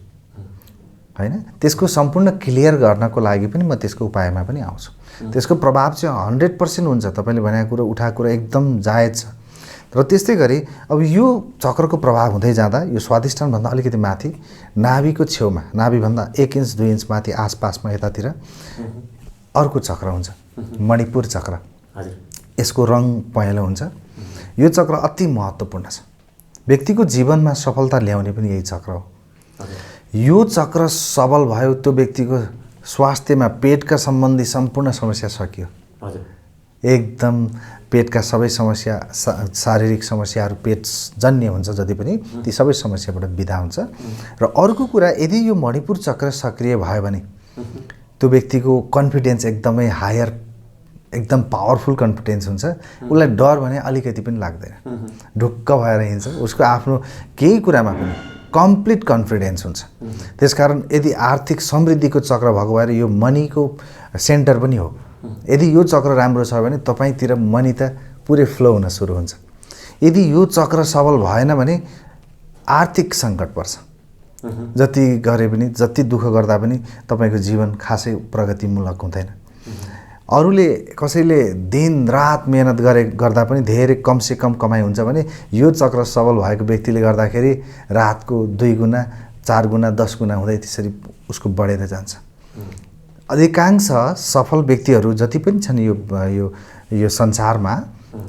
होइन। त्यसको सम्पूर्ण क्लियर गर्नको लागि पनि म त्यसको उपायमा पनि आउँछु। त्यसको प्रभाव चाहिँ 100% हुन्छ, तपाईँले भनेको कुरा उठाएको कुरा एकदम जायज छ। र त्यस्तै गरी अब यो चक्रको प्रभाव हुँदै जाँदा यो स्वादिष्ठानभन्दा अलिकति माथि नाभिको छेउमा, नाभिभन्दा 1 इन्च 2 इन्च माथि आसपासमा यतातिर अर्को चक्र हुन्छ, मणिपुर चक्र। यसको रङ पहेँलो हुन्छ। यो चक्र अति महत्त्वपूर्ण छ, व्यक्तिको जीवनमा सफलता ल्याउने पनि यही चक्र हो। यो चक्र सबल भयो त्यो व्यक्तिको स्वास्थ्यमा पेटका सम्बन्धी सम्पूर्ण समस्या सकियो। एकदम पेटका सबै समस्या, शारीरिक समस्याहरू पेटजन्य हुन्छ जति पनि ती सबै समस्याबाट बिदा हुन्छ। र अर्को कुरा, यदि यो मणिपुर चक्र सक्रिय भयो भने त्यो व्यक्तिको कन्फिडेन्स एकदमै हायर, एकदम पावरफुल कन्फिडेन्स हुन्छ। उसलाई डर भने अलिकति पनि लाग्दैन, ढुक्क भएर हिँड्छ। उसको आफ्नो केही कुरामा पनि कम्प्लिट कन्फिडेन्स हुन्छ। त्यसकारण यदि आर्थिक समृद्धिको चक्र भएको भएर यो मनीको सेन्टर पनि हो। यदि यो चक्र राम्रो छ भने तपाईँतिर मनी त पुरै फ्लो हुन सुरु हुन्छ। यदि यो चक्र सबल भएन भने आर्थिक सङ्कट पर्छ। जति गरे पनि, जति दुःख गर्दा पनि तपाईँको जीवन खासै प्रगतिमूलक हुँदैन। अरूले कसैले दिन रात मेहनत गर्दा पनि धेरै कमसे कम कमाइ हुन्छ भने यो चक्र सबल भएको व्यक्तिले गर्दाखेरि रातको 2 गुना 4 गुना 10 गुना हुँदै त्यसरी उसको बढेर जान्छ। अधिकांश सफल व्यक्तिहरू जति पनि छन् यो संसारमा,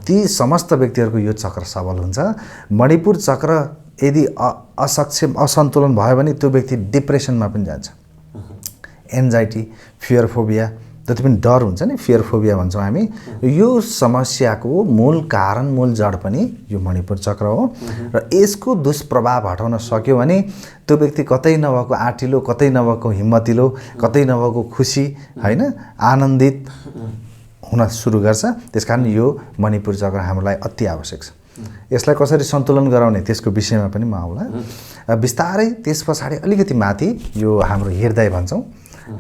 ती समस्त व्यक्तिहरूको यो चक्र सबल हुन्छ। मणिपुर चक्र यदि असक्षम, असन्तुलन भयो भने त्यो व्यक्ति डिप्रेसनमा पनि जान्छ। एन्जाइटी, फियर फोबिया, जति पनि डर हुन्छ नि, फियर फोबिया भन्छौँ हामी, यो समस्याको मूल कारण, मूल जड पनि यो मणिपुर चक्र हो। र यसको दुष्प्रभाव हटाउन सक्यो भने त्यो व्यक्ति कतै नभएको आँटिलो, कतै नभएको हिम्मतिलो, कतै नभएको खुसी होइन, आनन्दित हुन सुरु गर्छ। त्यसकारण यो मणिपुर चक्र हामीलाई अति आवश्यक छ। यसलाई कसरी सन्तुलन गराउने त्यसको विषयमा पनि म आउँला बिस्तारै। त्यस पछाडि अलिकति माथि यो हाम्रो हृदय भन्छौँ,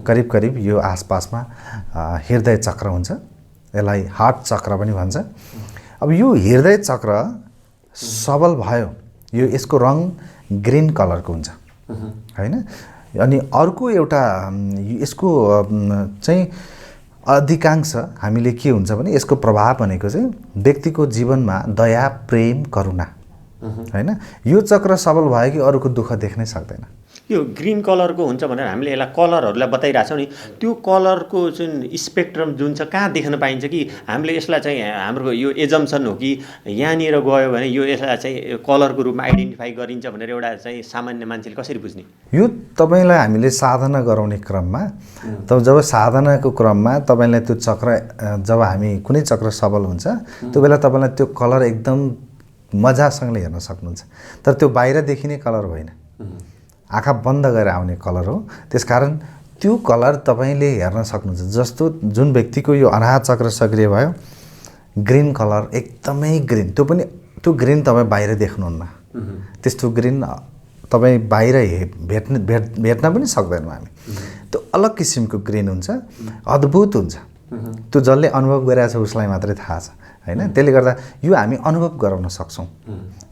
करिब करिब यो आसपासमा हृदय चक्र हुन्छ। यसलाई हार्ट चक्र पनि भन्छ। अब यो हृदय चक्र सबल भयो, यो यसको रङ ग्रीन कलरको हुन्छ। होइन। अनि अर्को एउटा यसको चाहिँ अधिकांश हामीले के हुन्छ भने यसको प्रभाव भनेको चाहिँ व्यक्तिको जीवनमा दया, प्रेम, करुणा, होइन। यो चक्र सबल भयो कि अरूको दुःख देख्नै सक्दैन। यो ग्रिन कलरको हुन्छ भनेर हामीले यसलाई कलरहरूलाई बताइरहेछौँ नि, त्यो कलरको जुन स्पेक्ट्रम जुन छ कहाँ देख्न पाइन्छ कि हामीले यसलाई चाहिँ हाम्रो यो एजम्सन हो कि यहाँनिर गयो भने यो यसलाई चाहिँ कलरको रूपमा आइडेन्टिफाई गरिन्छ भनेर एउटा चाहिँ सामान्य मान्छेले कसरी बुझ्ने? यो तपाईँलाई हामीले साधना गराउने क्रममा, तब जब साधनाको क्रममा तपाईँलाई त्यो चक्र, जब हामी कुनै चक्र सबल हुन्छ त्यो बेला तपाईँलाई त्यो कलर एकदम मजासँगले हेर्न सक्नुहुन्छ। तर त्यो बाहिर देखिने कलर होइन, आँखा बन्द गरेर आउने कलर हो। त्यसकारण त्यो कलर तपाईँले हेर्न सक्नुहुन्छ। जस्तो जुन व्यक्तिको यो अनाहत चक्र सक्रिय भयो, ग्रिन कलर, एकदमै ग्रिन, त्यो पनि त्यो ग्रिन तपाईँ बाहिर देख्नुहुन्न। त्यस्तो ग्रिन तपाईँ बाहिर भेट्न पनि सक्दैनौँ हामी। त्यो अलग किसिमको ग्रिन हुन्छ, अद्भुत हुन्छ। त्यो जसले अनुभव गरिरहेको छ उसलाई मात्रै थाहा छ, होइन। त्यसले गर्दा यो हामी अनुभव गराउन सक्छौँ।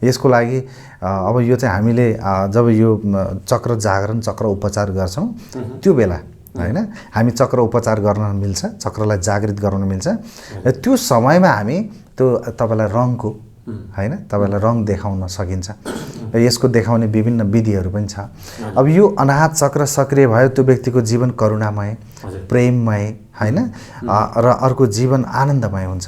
यसको लागि अब यो चाहिँ हामीले जब यो चक्र जागरण, चक्र उपचार गर्छौँ त्यो बेला, होइन, हामी चक्र उपचार गर्न मिल्छ, चक्रलाई जागृत गराउन मिल्छ। र त्यो समयमा हामी त्यो तपाईँलाई रङको, होइन, तपाईँलाई रङ देखाउन सकिन्छ। र यसको देखाउने विभिन्न विधिहरू पनि छ। अब यो अनाहत चक्र सक्रिय भयो, त्यो व्यक्तिको जीवन करुणामय, प्रेममय, होइन, र अर्को जीवन आनन्दमय हुन्छ।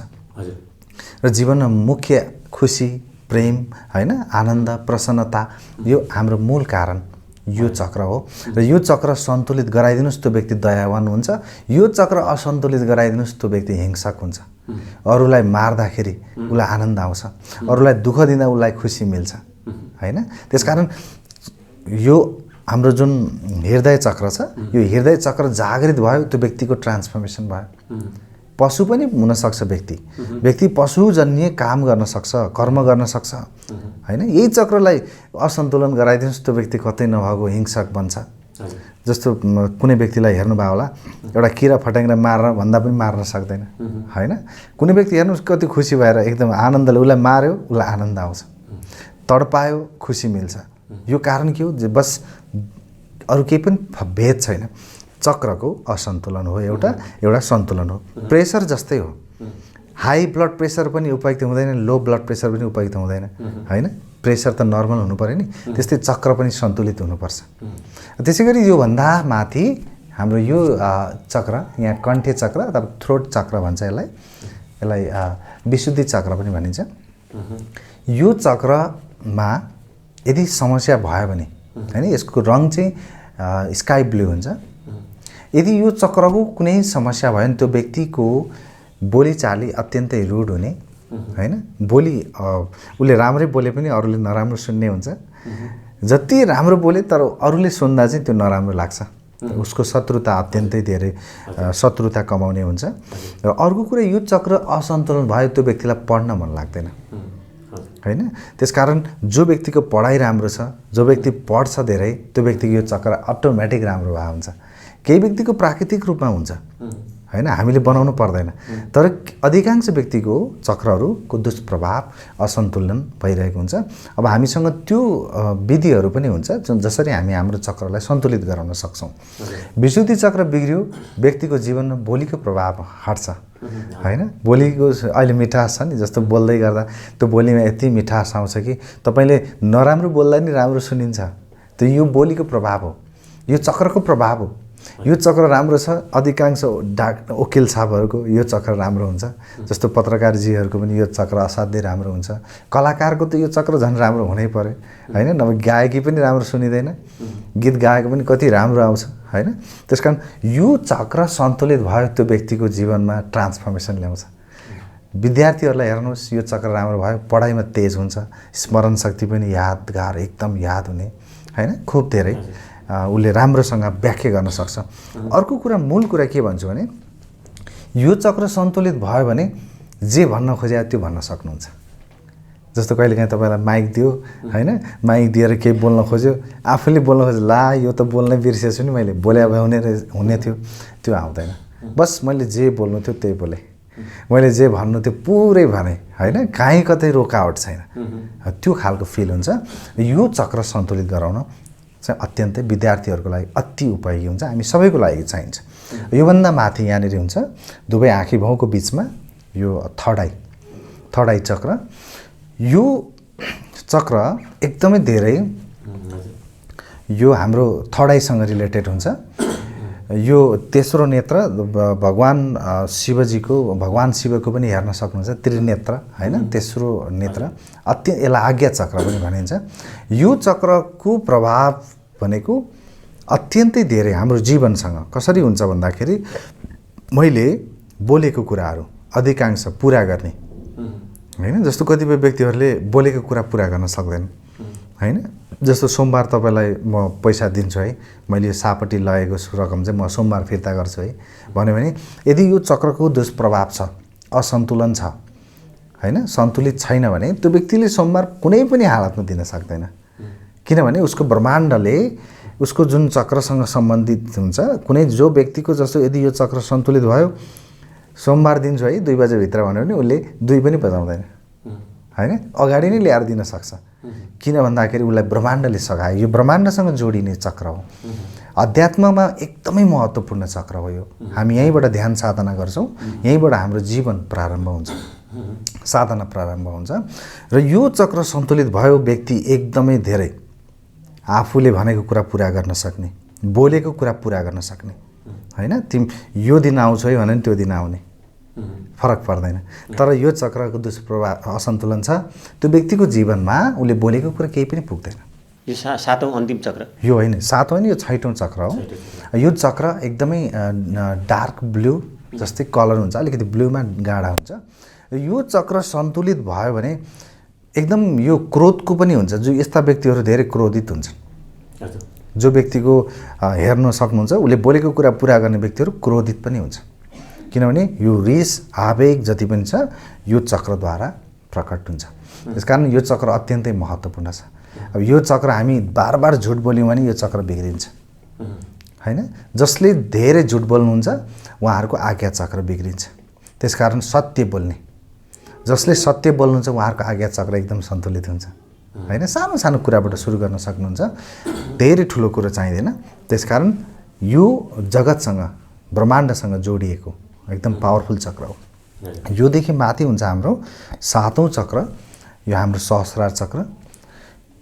र जीवनमा मुख्य खुसी, प्रेम, होइन, आनन्द, प्रसन्नता, यो हाम्रो मूल कारण यो चक्र हो। र यो चक्र सन्तुलित गराइदिनुहोस् त्यो व्यक्ति दयावान हुन्छ। यो चक्र असन्तुलित गराइदिनुहोस् त्यो व्यक्ति हिंसक हुन्छ। अरूलाई मार्दाखेरि उसलाई आनन्द आउँछ, अरूलाई दुःख दिँदा उसलाई खुसी मिल्छ, होइन। त्यसकारण यो हाम्रो जुन हृदय चक्र छ, यो हृदय चक्र जागृत भयो, त्यो व्यक्तिको ट्रान्सफर्मेसन भयो। पशु पनि हुनसक्छ व्यक्ति पशुजन्य काम गर्न सक्छ, कर्म गर्न सक्छ, होइन। यही चक्रलाई असन्तुलन गराइदिनुहोस् त्यो व्यक्ति कतै नभएको हिंसक बन्छ। जस्तो कुनै व्यक्तिलाई हेर्नुभयो होला, एउटा किरा फट्याङ्ग्रा मार्न भन्दा पनि मार्न सक्दैन, होइन। कुनै व्यक्ति हेर्नुहोस् कति खुसी भएर एकदम आनन्दले उसलाई मार्यो, उसलाई आनन्द आउँछ, तडपायो, खुसी मिल्छ। यो कारण के हो? बस अरू केही पनि भेद छैन, चक्रको असन्तुलन हो। एउटा सन्तुलन हो। प्रेसर जस्तै हो, हाई ब्लड प्रेसर पनि उपयुक्त हुँदैन, लो ब्लड प्रेसर पनि उपयुक्त हुँदैन, होइन। प्रेसर त नर्मल हुनु पऱ्यो नि, त्यस्तै चक्र पनि सन्तुलित हुनुपर्छ। त्यसै गरी योभन्दा माथि हाम्रो यो चक्र, यहाँ कण्ठे चक्र अथवा थ्रोट चक्र भन्छ यसलाई विशुद्धि चक्र पनि भनिन्छ। यो चक्रमा यदि समस्या भयो भने, होइन, यसको रङ चाहिँ स्काई ब्लू हुन्छ। यदि यो चक्रको कुनै समस्या भयो भने त्यो व्यक्तिको बोलीचाली अत्यन्तै रुड हुने, होइन। बोली उसले राम्रै बोले पनि अरूले नराम्रो सुन्ने हुन्छ। जति राम्रो बोले तर अरूले सुन्दा चाहिँ त्यो नराम्रो लाग्छ, उसको शत्रुता अत्यन्तै धेरै शत्रुता कमाउने हुन्छ। र अर्को कुरा, यो चक्र असन्तुलन भयो त्यो व्यक्तिलाई पढ्न मन लाग्दैन, होइन। त्यसकारण जो व्यक्तिको पढाइ राम्रो छ, जो व्यक्ति पढ्छ धेरै, त्यो व्यक्तिको यो चक्र अटोमेटिक राम्रो भएको हुन्छ। केही व्यक्तिको प्राकृतिक रूपमा हुन्छ, होइन, हामीले बनाउनु पर्दैन। तर अधिकांश व्यक्तिको चक्रहरूको दुष्प्रभाव, असन्तुलन भइरहेको हुन्छ। अब हामीसँग त्यो विधिहरू पनि हुन्छ जसरी हामी हाम्रो चक्रलाई सन्तुलित गराउन सक्छौँ। विशुद्धि चक्र बिग्रियो, व्यक्तिको जीवनमा बोलीको प्रभाव हट्छ, होइन। बोलीको अहिले मिठास छ नि, जस्तो बोल्दै गर्दा त्यो बोलीमा यति मिठास आउँछ कि तपाईँले नराम्रो बोल्दा नि राम्रो सुनिन्छ। त्यो यो बोलीको प्रभाव हो, यो चक्रको प्रभाव हो। यो चक्र राम्रो छ, अधिकांश वकिल साहबहरूको यो चक्र राम्रो हुन्छ। जस्तो पत्रकारजीहरूको पनि यो चक्र असाध्यै राम्रो हुन्छ। कलाकारको त यो चक्र झन् राम्रो हुनै पर्यो, होइन। नभए गायकी पनि राम्रो सुनिँदैन, गीत गाएको पनि कति राम्रो आउँछ, होइन। त्यसकारण यो चक्र सन्तुलित भयो त्यो व्यक्तिको जीवनमा ट्रान्सफर्मेसन ल्याउँछ। विद्यार्थीहरूलाई हेर्नुहोस्, यो चक्र राम्रो भयो, पढाइमा तेज हुन्छ, स्मरण शक्ति पनि यादगार, एकदम याद हुने, होइन, खुब धेरै उसले राम्रोसँग व्याख्या गर्न सक्छ। अर्को कुरा, मूल कुरा के भन्छु भने, यो चक्र सन्तुलित भयो भने जे भन्न खोजे त्यो भन्न सक्नुहुन्छ। जस्तो कहिलेकाहीँ तपाईँलाई माइक दियो, होइन, माइक दिएर केही बोल्न खोज्यो, आफूले बोल्न खोज्यो, ला यो त बोल्नै बिर्सेछु नि, मैले बोले भए हुने थियो, त्यो आउँदैन। बस मैले जे बोल्नु थियो त्यही बोलेँ, मैले जे भन्नु थियो पुरै भने, होइन, कहीँ कतै रोकावट छैन। त्यो खालको फिल हुन्छ। यो चक्र सन्तुलित गराउन चाहिँ अत्यन्तै विद्यार्थीहरूको लागि अति उपयोगी हुन्छ, हामी सबैको लागि चाहिन्छ। योभन्दा माथि यहाँनिर हुन्छ दुवै आँखी भाउको बिचमा यो थर्ड आई चक्र। यो चक्र एकदमै धेरै यो हाम्रो थर्ड आईसँग रिलेटेड हुन्छ। यो तेस्रो नेत्र भगवान शिवको पनि हेर्न सक्नुहुन्छ, त्रिनेत्र होइन, तेस्रो नेत्र यसलाई आज्ञा चक्र पनि भनिन्छ। यो चक्रको प्रभाव भनेको अत्यन्तै धेरै हाम्रो जीवनसँग कसरी हुन्छ भन्दाखेरि मैले बोलेको कुराहरू अधिकांश पुरा गर्ने होइन। जस्तो कतिपय व्यक्तिहरूले बोलेको कुरा पुरा गर्न सक्दैन होइन। जस्तो सोमबार तपाईँलाई म पैसा दिन्छु है, मैले यो सापट्टि लगेको रकम चाहिँ म सोमबार फिर्ता गर्छु है भन्यो भने यदि यो चक्रको दुष्प्रभाव छ, असन्तुलन छ होइन, सन्तुलित छैन भने त्यो व्यक्तिले सोमबार कुनै पनि हालतमा दिन सक्दैन। किनभने उसको ब्रह्माण्डले उसको जुन चक्रसँग सम्बन्धित हुन्छ, कुनै जो व्यक्तिको जस्तो यदि यो चक्र सन्तुलित भयो सोमबार दिन्छु है 2 बजेभित्र भन्यो भने उसले 2 पनि बजाउँदैन होइन, अगाडि नै ल्याएर दिन सक्छ। किन भन्दाखेरि उसलाई ब्रह्माण्डले सघायो। यो ब्रह्माण्डसँग जोडिने चक्र हो, अध्यात्ममा एकदमै महत्त्वपूर्ण चक्र हो यो। हामी यहीँबाट ध्यान साधना गर्छौँ, यहीँबाट हाम्रो जीवन प्रारम्भ हुन्छ, साधना प्रारम्भ हुन्छ। र यो चक्र सन्तुलित भयो व्यक्ति एकदमै धेरै आफूले भनेको कुरा पुरा गर्न सक्ने, बोलेको कुरा पुरा गर्न सक्ने होइन। तिमी यो दिन आउँछौ है भने त्यो दिन आउने, फरक पर्दैन। तर यो चक्रको दुष्प्रभाव असन्तुलन छ, त्यो व्यक्तिको जीवनमा उसले बोलेको कुरा केही पनि पुग्दैन। यो सातौं अन्तिम चक्र यो होइन, सातौं होइन, यो 6औं चक्र हो। यो चक्र एकदमै डार्क ब्लू जस्तै कलर हुन्छ, अलिकति ब्लूमा गाढा हुन्छ। यो चक्र सन्तुलित भयो भने एकदम यो क्रोधको पनि हुन्छ। जो यस्ता व्यक्तिहरू धेरै क्रोधित हुन्छन्, जो व्यक्तिको हेर्न सक्नुहुन्छ उसले बोलेको कुरा पुरा गर्ने व्यक्तिहरू क्रोधित पनि हुन्छ। किनभने यो रिस आवेग जति पनि छ यो चक्रद्वारा प्रकट हुन्छ। त्यसकारण यो चक्र अत्यन्तै महत्त्वपूर्ण छ। अब यो चक्र हामी बार झुट बोल्यौँ भने यो चक्र बिग्रिन्छ होइन। जसले धेरै झुट बोल्नुहुन्छ उहाँहरूको आज्ञा चक्र बिग्रिन्छ। त्यसकारण सत्य बोल्ने, जसले सत्य बोल्नुहुन्छ उहाँहरूको आज्ञा चक्र एकदम सन्तुलित हुन्छ होइन। सानो सानो कुराबाट सुरु गर्न सक्नुहुन्छ, धेरै ठुलो कुरो चाहिँदैन। त्यसकारण यो जगतसँग ब्रह्माण्डसँग जोडिएको एकदम पावरफुल चक्र हो। योदेखि माथि हुन्छ हाम्रो 7औं चक्र, यो हाम्रो सहस्रार चक्र।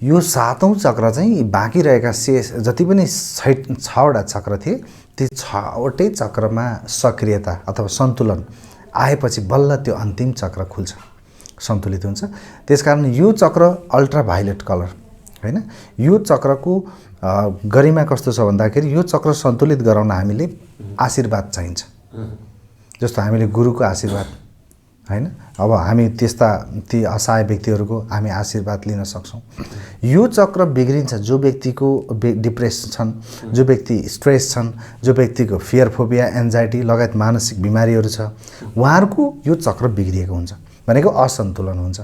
यो 7औं चक्र चाहिँ बाँकी रहेका शेष जति पनि 6वटा चक्र थिए ती 6वटै चक्रमा सक्रियता अथवा सन्तुलन आएपछि बल्ल त्यो अन्तिम चक्र खुल्छ, सन्तुलित हुन्छ। त्यसकारण यो चक्र अल्ट्रा भायोलेट कलर होइन। यो चक्रको गरिमा कस्तो छ भन्दाखेरि यो चक्र सन्तुलित गराउन हामीले आशीर्वाद चाहिन्छ। जस्तो हामीले गुरुको आशीर्वाद होइन, अब हामी ती असहाय व्यक्तिहरूको हामी आशीर्वाद लिन सक्छौँ। यो चक्र बिग्रिन्छ जो व्यक्तिको डिप्रेस छन्, जो व्यक्ति स्ट्रेस छन्, जो व्यक्तिको फियर फोबिया एन्जाइटी लगायत मानसिक बिमारीहरू छ, उहाँहरूको यो चक्र बिग्रिएको हुन्छ भनेको असन्तुलन हुन्छ।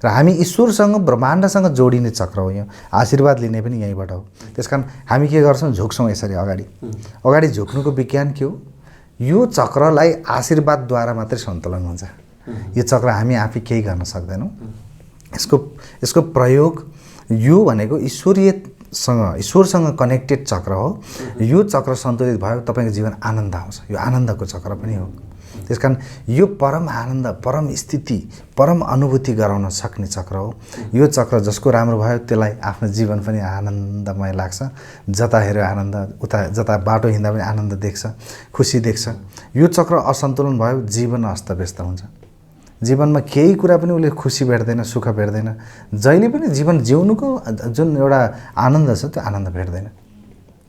र हामी ईश्वरसँग ब्रह्माण्डसँग जोडिने चक्र हो यो, आशीर्वाद लिने पनि यहीँबाट हो। त्यसकारण हामी के गर्छौँ, झुक्छौँ यसरी अगाडि झुक्नुको विज्ञान के हो, यो चक्रलाई आशीर्वादद्वारा मात्रै सन्तुलन हुन्छ। यो चक्र हामी आफै केही गर्न सक्दैनौँ। यसको प्रयोग यो भनेको ईश्वरसँग कनेक्टेड चक्र हो। यो चक्र सन्तुलित भयो तपाईँको जीवन आनन्द आउँछ, यो आनन्दको चक्र पनि हो। त्यसकारण यो परम आनन्द, परम स्थिति, परम अनुभूति गराउन सक्ने चक्र हो। यो चक्र जसको राम्रो भयो त्यसलाई आफ्नो जीवन पनि आनन्दमय लाग्छ। जता हेऱ्यो आनन्द, उता जता बाटो हिँड्दा पनि आनन्द देख्छ, खुसी देख्छ। यो चक्र असन्तुलन भयो जीवन अस्तव्यस्त हुन्छ। जीवनमा केही कुरा पनि उसले खुसी भेट्दैन, सुख भेट्दैन। जहिले पनि जीवन जिउनुको जुन एउटा आनन्द छ त्यो आनन्द भेट्दैन,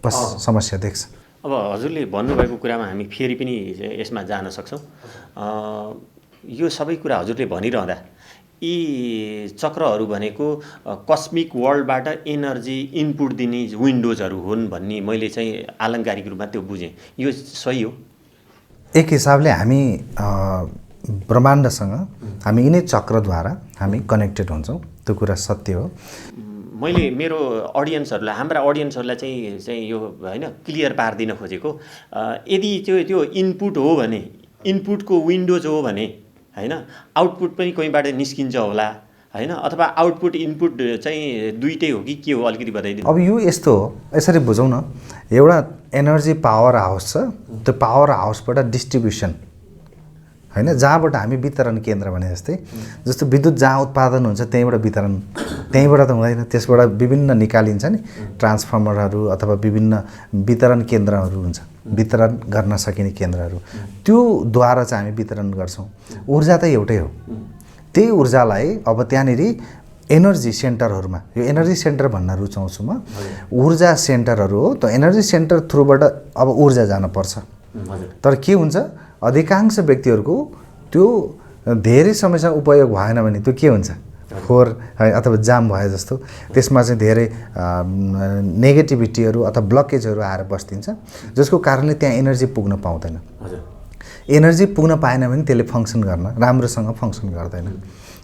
बस समस्या देख्छ। अब हजुरले भन्नुभएको कुरामा हामी फेरि पनि यसमा जान सक्छौँ। यो सबै कुरा हजुरले भनिरहँदा यी चक्रहरू भनेको कस्मिक वर्ल्डबाट एनर्जी इनपुट दिने विन्डोजहरू हुन् भन्ने मैले चाहिँ आलङ्कारिक रूपमा त्यो बुझेँ। यो सही हो? एक हिसाबले हामी ब्रह्माण्डसँग हामी यिनै चक्रद्वारा हामी कनेक्टेड हुन्छौँ, त्यो कुरा सत्य हो। मैले मेरो अडियन्सहरूलाई, हाम्रा अडियन्सहरूलाई चाहिँ यो होइन क्लियर पारिदिन खोजेको, यदि त्यो इनपुट हो भने, इनपुटको विन्डोज हो भने होइन, आउटपुट पनि कहीँबाट निस्किन्छ होला होइन, अथवा आउटपुट इनपुट चाहिँ दुईटै हो कि के हो, अलिकति बताइदिनु। अब यो यस्तो हो, यसरी बुझौँ न, एउटा एनर्जी पावर हाउस छ, त्यो पावर हाउसबाट डिस्ट्रिब्युसन, होइन, जहाँबाट हामी वितरण केन्द्र भने जस्तै, जस्तो विद्युत जहाँ उत्पादन हुन्छ त्यहीँबाट वितरण, त्यहीँबाट त हुँदैन, त्यसबाट विभिन्न निकालिन्छ नि, ट्रान्सफर्मरहरू अथवा विभिन्न वितरण केन्द्रहरू हुन्छ, वितरण गर्न सकिने केन्द्रहरू, त्योद्वारा चाहिँ हामी वितरण गर्छौँ। ऊर्जा त एउटै हो, त्यही ऊर्जालाई अब त्यहाँनिर एनर्जी सेन्टरहरूमा, यो एनर्जी सेन्टर भन्न रुचाउँछु म, ऊर्जा सेन्टरहरू हो, त एनर्जी सेन्टर थ्रुबाट अब ऊर्जा जानुपर्छ। तर के हुन्छ, अधिकांश व्यक्तिहरूको त्यो धेरै समयसम्म उपयोग भएन भने त्यो के हुन्छ, फोहोर अथवा जाम भए जस्तो, त्यसमा चाहिँ धेरै नेगेटिभिटीहरू अथवा ब्लकेजहरू आएर बस्दिन्छ, जसको कारणले त्यहाँ एनर्जी पुग्न पाउँदैन। एनर्जी पुग्न पाएन भने त्यसले फङ्सन गर्न, राम्रोसँग फङ्सन गर्दैन,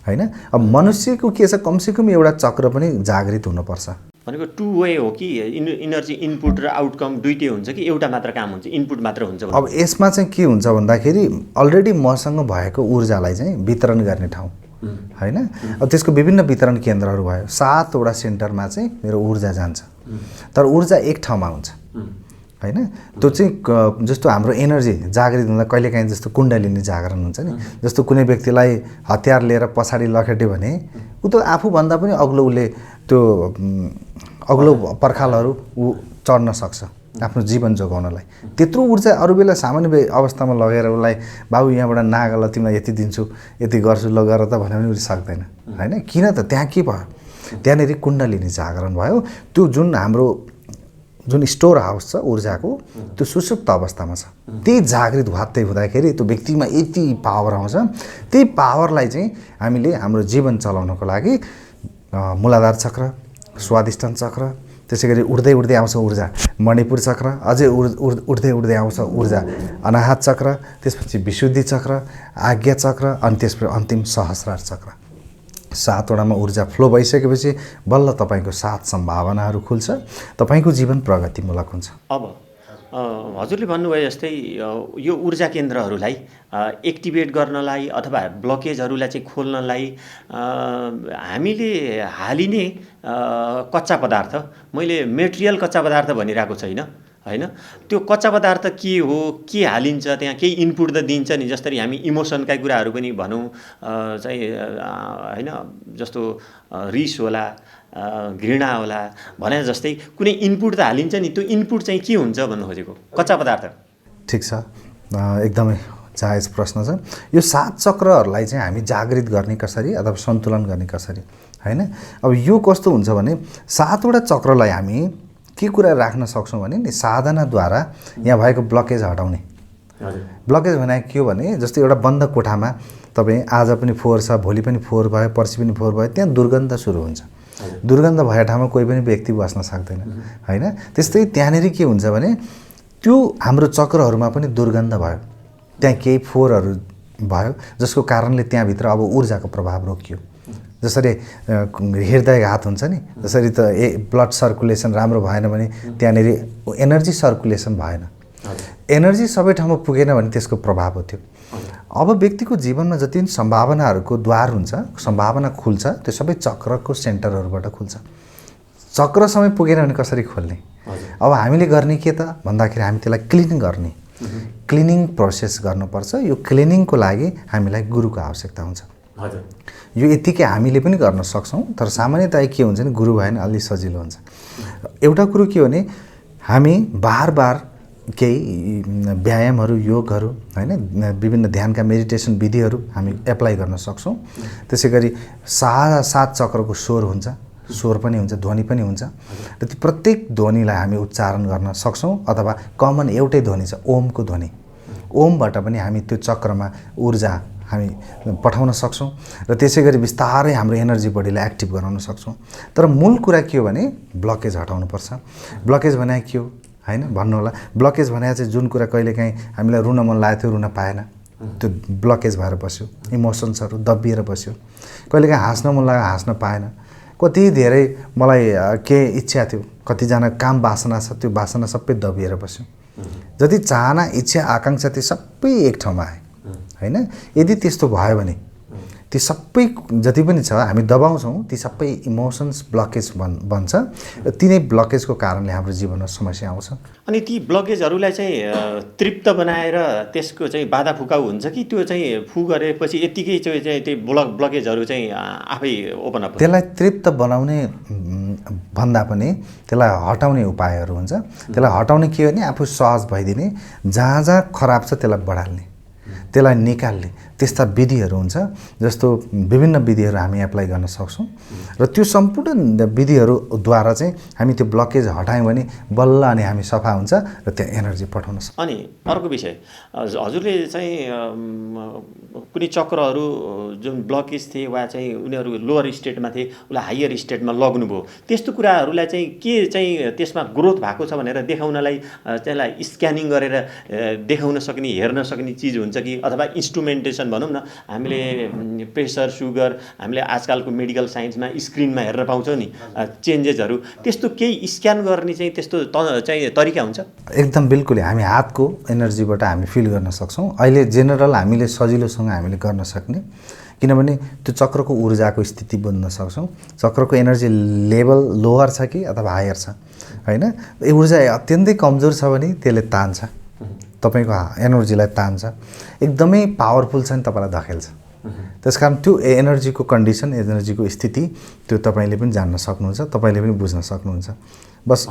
होइन। अब मनुष्यको के छ, कमसेकम एउटा चक्र पनि जागृत हुनुपर्छ। भनेको टु वे हो कि इनर्जी इनपुट र आउटकम दुईटै हुन्छ कि एउटा मात्र काम हुन्छ, इनपुट मात्र हुन्छ? अब यसमा चाहिँ के हुन्छ भन्दाखेरि अलरेडी मसँग भएको ऊर्जालाई चाहिँ वितरण गर्ने ठाउँ, होइन। अब त्यसको विभिन्न वितरण केन्द्रहरू भयो, 7वटा सेन्टरमा चाहिँ मेरो ऊर्जा जान्छ, तर ऊर्जा एक ठाउँमा हुन्छ, होइन। त्यो चाहिँ जस्तो हाम्रो एनर्जी जागृत हुँदा कहिलेकाहीँ जस्तो कुण्डलिनी जागरण हुन्छ नि, जस्तो कुनै व्यक्तिलाई हतियार लिएर पछाडि लखेट्यो भने ऊ त आफूभन्दा पनि अग्लो उसले त्यो अग्लो पर्खालहरू ऊ चढ्न सक्छ आफ्नो जीवन जोगाउनलाई। त्यत्रो ऊर्जा अरू बेला सामान्य अवस्थामा लगेर उसलाई बाबु यहाँबाट नागल तिमीलाई यति दिन्छु, यति गर्छु, ल गर त भन्यो भने उसले सक्दैन, होइन। किन त, त्यहाँ के भयो, त्यहाँनिर कुण्डलिनी जागरण भयो, त्यो जुन स्टोर हाउस छ ऊर्जाको, त्यो सुसुप्त अवस्थामा छ, त्यही जागृत भत्तै हुँदाखेरि त्यो व्यक्तिमा यति पावर आउँछ। त्यही पावरलाई चाहिँ हामीले हाम्रो जीवन चलाउनको लागि मूलाधार चक्र, स्वादिष्ठान चक्र, त्यसै गरी उड्दै उड्दै आउँछ ऊर्जा मणिपुर चक्र, अझै उड्दै उड्दै आउँछ ऊर्जा अनाहत चक्र, त्यसपछि विशुद्धि चक्र, आज्ञा चक्र, अनि त्यसपछि अन्तिम सहस्रार चक्र। 7वटामा ऊर्जा फ्लो भइसकेपछि बल्ल तपाईँको 7 सम्भावनाहरू खुल्छ, तपाईँको जीवन प्रगतिमूलक हुन्छ। अब हजुरले भन्नुभयो जस्तै यो ऊर्जा केन्द्रहरूलाई एक्टिभेट गर्नलाई अथवा ब्लकेजहरूलाई चाहिँ खोल्नलाई हामीले हालिने कच्चा पदार्थ, मैले मेटेरियल कच्चा पदार्थ भनिरहेको छैन, होइन, त्यो कच्चा पदार्थ के हो, के हालिन्छ त्यहाँ, केही इनपुट त दिन्छ नि, जसरी हामी इमोसनका कुराहरू पनि भनौँ चाहिँ, होइन, जस्तो रिस होला, घृणा होला भने जस्तै कुनै इनपुट त हालिन्छ नि, त्यो इनपुट चाहिँ के हुन्छ भन्नु खोजेको, कच्चा पदार्थ? ठिक छ, एकदमै जायज प्रश्न छ। यो 7 चक्रहरूलाई चाहिँ हामी जागृत गर्ने कसरी अथवा सन्तुलन गर्ने कसरी, होइन। अब यो कस्तो हुन्छ भने 7वटा चक्रलाई हामी के कुरा राख्न सक्छौँ भने नि, साधनाद्वारा यहाँ भएको ब्लकेज हटाउने। ब्लकेज भने के हो भने, जस्तै एउटा बन्द कोठामा तपाईँ आज पनि फोहोर छ, भोलि पनि फोहोर भयो, पर्सि पनि फोहोर भयो, त्यहाँ दुर्गन्ध सुरु हुन्छ। दुर्गन्ध भए ठाउँमा कोही पनि व्यक्ति बस्न सक्दैन, होइन। त्यस्तै त्यहाँनिर के हुन्छ भने त्यो हाम्रो चक्रहरूमा पनि दुर्गन्ध भयो, त्यहाँ केही फोहोरहरू भयो, जसको कारणले त्यहाँभित्र अब ऊर्जाको प्रभाव रोकियो। जसरी हृदयघात हुन्छ नि, जसरी त ब्लड सर्कुलेसन राम्रो भएन भने त्यहाँनिर एनर्जी सर्कुलेसन भएन, एनर्जी सबै ठाउँमा पुगेन भने त्यसको प्रभाव हो त्यो। अब व्यक्तिको जीवनमा जति पनि सम्भावनाहरूको द्वार हुन्छ, सम्भावना खुल्छ, त्यो सबै चक्रको सेन्टरहरूबाट खुल्छ। चक्रसम्म पुगेन भने कसरी खोल्ने? अब हामीले गर्ने के त भन्दाखेरि हामी त्यसलाई क्लिनिङ गर्ने, क्लिनिङ प्रोसेस गर्नुपर्छ। यो क्लिनिङको लागि हामीलाई गुरुको आवश्यकता हुन्छ। यो यतिकै हामीले पनि गर्न सक्छौँ, तर सामान्यतया के हुन्छ नि, गुरु भएन अलि सजिलो हुन्छ। एउटा कुरो के हो भने हामी बार बार केही व्यायामहरू, योगहरू, होइन, विभिन्न ध्यानका मेडिटेसन विधिहरू हामी एप्लाई गर्न सक्छौँ। त्यसै गरी 7 चक्रको स्वर हुन्छ, स्वर पनि हुन्छ, ध्वनि पनि हुन्छ, र त्यो प्रत्येक ध्वनिलाई हामी उच्चारण गर्न सक्छौँ। अथवा कमन एउटै ध्वनि छ, ओमको ध्वनि, ओमबाट पनि हामी त्यो चक्रमा ऊर्जा हामी पठाउन सक्छौँ, र त्यसै गरी बिस्तारै हाम्रो एनर्जी बडीलाई एक्टिभ गराउन सक्छौँ। तर मूल कुरा के हो भने ब्लकेज हटाउनुपर्छ। ब्लकेज भने के हो, होइन, भन्नु होला। ब्लकेज भने चाहिँ जुन कुरा कहिलेकाहीँ हामीलाई रुन मन लागेको थियो, रुन पाएन, त्यो ब्लकेज भएर बस्यो, इमोसन्सहरू दबिएर बस्यो। कहिलेकाहीँ हाँस्न मन लाग्यो, हाँस्न पाएन। कति धेरै मलाई के इच्छा थियो, कतिजना काम वासना छ, त्यो वासना सबै दबिएर बस्यो। जति चाहना, इच्छा, आकाङ्क्षा त्यो सबै एक ठाउँमा आए, होइन। यदि त्यस्तो भयो भने ती सबै जति पनि छ हामी दबाउँछौँ, ती सबै इमोसन्स ब्लकेज बन्छ र तिनै ब्लकेजको कारणले हाम्रो जीवनमा समस्या आउँछ। अनि ती ब्लकेजहरूलाई चाहिँ तृप्त बनाएर त्यसको चाहिँ बाधा फुकाउ हुन्छ कि त्यो चाहिँ फु गरेपछि यत्तिकै चाहिँ त्यो ब्लकेजहरू चाहिँ आफै ओपन अप? त्यसलाई तृप्त बनाउने भन्दा पनि त्यसलाई हटाउने उपायहरू हुन्छ। त्यसलाई हटाउने के हो भने आफू सहज भइदिने, जहाँ जहाँ खराब छ त्यसलाई बढाल्ने, त्यसलाई निकाल्ने त्यस्ता विधिहरू हुन्छ। जस्तो विभिन्न विधिहरू हामी एप्लाई गर्न सक्छौँ र त्यो सम्पूर्ण विधिहरूद्वारा चाहिँ हामी त्यो ब्लकेज हटायौँ भने बल्ल अनि हामी सफा हुन्छ र त्यहाँ एनर्जी पठाउन सक्छौँ। अनि अर्को विषय, हजुरले चाहिँ कुनै चक्रहरू जुन ब्लकेज थिए वा चाहिँ उनीहरू लोअर स्टेटमा थिए उसलाई हायर स्टेटमा लग्नुभयो, त्यस्तो कुराहरूलाई चाहिँ के चाहिँ त्यसमा ग्रोथ भएको छ भनेर देखाउनलाई त्यसलाई स्क्यानिङ गरेर देखाउन सक्ने, हेर्न सक्ने चिज हुन्छ कि अथवा इन्स्ट्रुमेन्टेसन भनौँ न, हामीले प्रेसर, सुगर, हामीले आजकलको मेडिकल साइन्समा स्क्रिनमा हेर्न पाउँछौँ नि चेन्जेसहरू, त्यस्तो केही स्क्यान गर्ने चाहिँ त्यस्तो चाहिँ तरिका हुन्छ? एकदम बिल्कुल, हामी हातको एनर्जीबाट हामी फिल गर्न सक्छौँ। अहिले जेनरल हामीले सजिलोसँग हामीले गर्न सक्ने, किनभने त्यो चक्रको ऊर्जाको स्थिति बुझ्न सक्छौँ। चक्रको एनर्जी लेभल लोअर छ कि अथवा हायर छ, होइन? ऊर्जा अत्यन्तै कमजोर छ भने त्यसले तान्छ, तपाईँको एनर्जीलाई तान्छ। एकदमै पावरफुल छ भने तपाईँलाई धकेल्छ। त्यसकारण त्यो एनर्जीको कन्डिसन, एनर्जीको स्थिति त्यो तपाईँले पनि जान्न सक्नुहुन्छ, तपाईँले पनि बुझ्न सक्नुहुन्छ। बस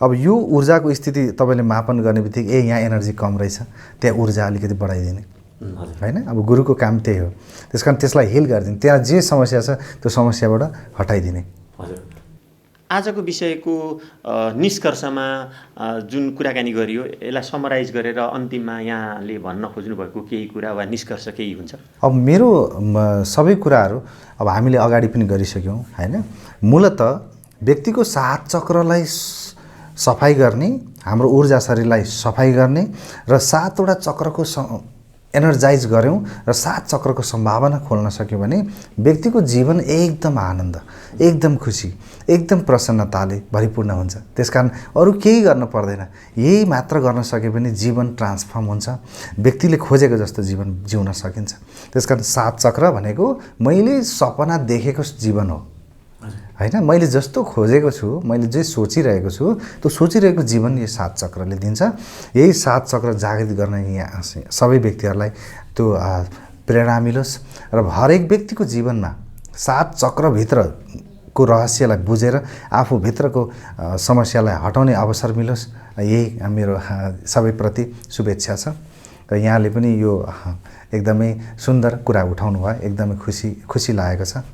अब यो ऊर्जाको स्थिति तपाईँले मापन गर्ने बित्तिकै यहाँ एनर्जी कम रहेछ, त्यहाँ ऊर्जा अलिकति बढाइदिने, होइन? अब गुरुको काम त्यही हो। त्यसकारण त्यसलाई हिल गरिदिने, त्यहाँ जे समस्या छ त्यो समस्याबाट हटाइदिने। हजुर, आजको विषयको निष्कर्षमा जुन कुराकानी गरियो यसलाई समराइज गरेर अन्तिममा यहाँले भन्न खोज्नुभएको केही कुरा वा निष्कर्ष केही हुन्छ? अब मेरो सबै कुराहरू अब हामीले अगाडि पनि गरिसक्यौँ, होइन? मूलतः व्यक्तिको 7 चक्रलाई सफाइ गर्ने, हाम्रो ऊर्जा शरीरलाई सफाइ गर्ने र 7वटा चक्रको एनर्जाइज गऱ्यौँ र 7 चक्रको सम्भावना खोल्न सक्यौँ भने व्यक्तिको जीवन एकदम आनन्द, एकदम खुसी, एकदम प्रसन्नताले भरिपूर्ण हुन्छ। त्यसकारण अरू केही गर्न पर्दैन, यही मात्र गर्न सक्यो भने जीवन ट्रान्सफर्म हुन्छ, व्यक्तिले खोजेको जस्तो जीवन जिउन सकिन्छ। त्यसकारण 7 चक्र भनेको मैले सपना देखेको जीवन हो, होइन? मैले जस्तो खोजेको छु, मैले जे सोचिरहेको छु त्यो सोचिरहेको जीवन यो 7 चक्रले दिन्छ। यही 7 चक्र जागृत गर्न यहाँ सबै व्यक्तिहरूलाई त्यो प्रेरणा मिलोस् र हरेक व्यक्तिको जीवनमा 7 चक्रभित्रको रहस्यलाई बुझेर आफूभित्रको समस्यालाई हटाउने अवसर मिलोस्, यही मेरो सबैप्रति शुभेच्छा छ। र यहाँले पनि यो एकदमै सुन्दर कुरा उठाउनु भयो, एकदमै खुसी लागेको छ।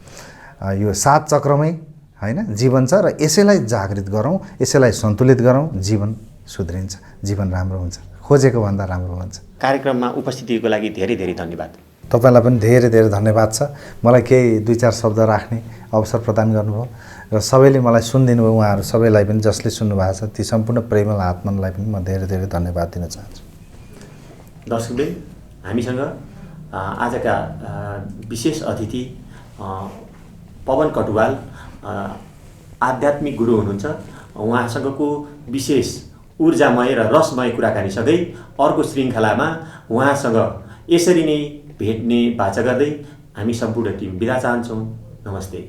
यो 7 चक्रमै, होइन, जीवन छ र यसैलाई जागृत गरौँ, यसैलाई सन्तुलित गरौँ, जीवन सुध्रिन्छ, जीवन राम्रो हुन्छ, खोजेको भन्दा राम्रो हुन्छ। कार्यक्रममा उपस्थितिको लागि धेरै धेरै धन्यवाद। तपाईँलाई पनि धेरै धेरै धन्यवाद छ। मलाई केही 2-4 शब्द राख्ने अवसर प्रदान गर्नुभयो र सबैले मलाई सुनिदिनु भयो। उहाँहरू सबैलाई पनि जसले सुन्नुभएको छ ती सम्पूर्ण प्रेमल आत्मालाई पनि म धेरै धेरै धन्यवाद दिन चाहन्छु। दर्शकवृन्द, हामीसँग आजका विशेष अतिथि पवन कटुवाल आध्यात्मिक गुरु हुनुहुन्छ। उहाँसँगको विशेष ऊर्जामय र रसमय कुराकानीसँगै अर्को श्रृङ्खलामा उहाँसँग यसरी नै भेट्ने बाचा गर्दै हामी सम्पूर्ण टिम बिदा चाहन्छौँ। नमस्ते।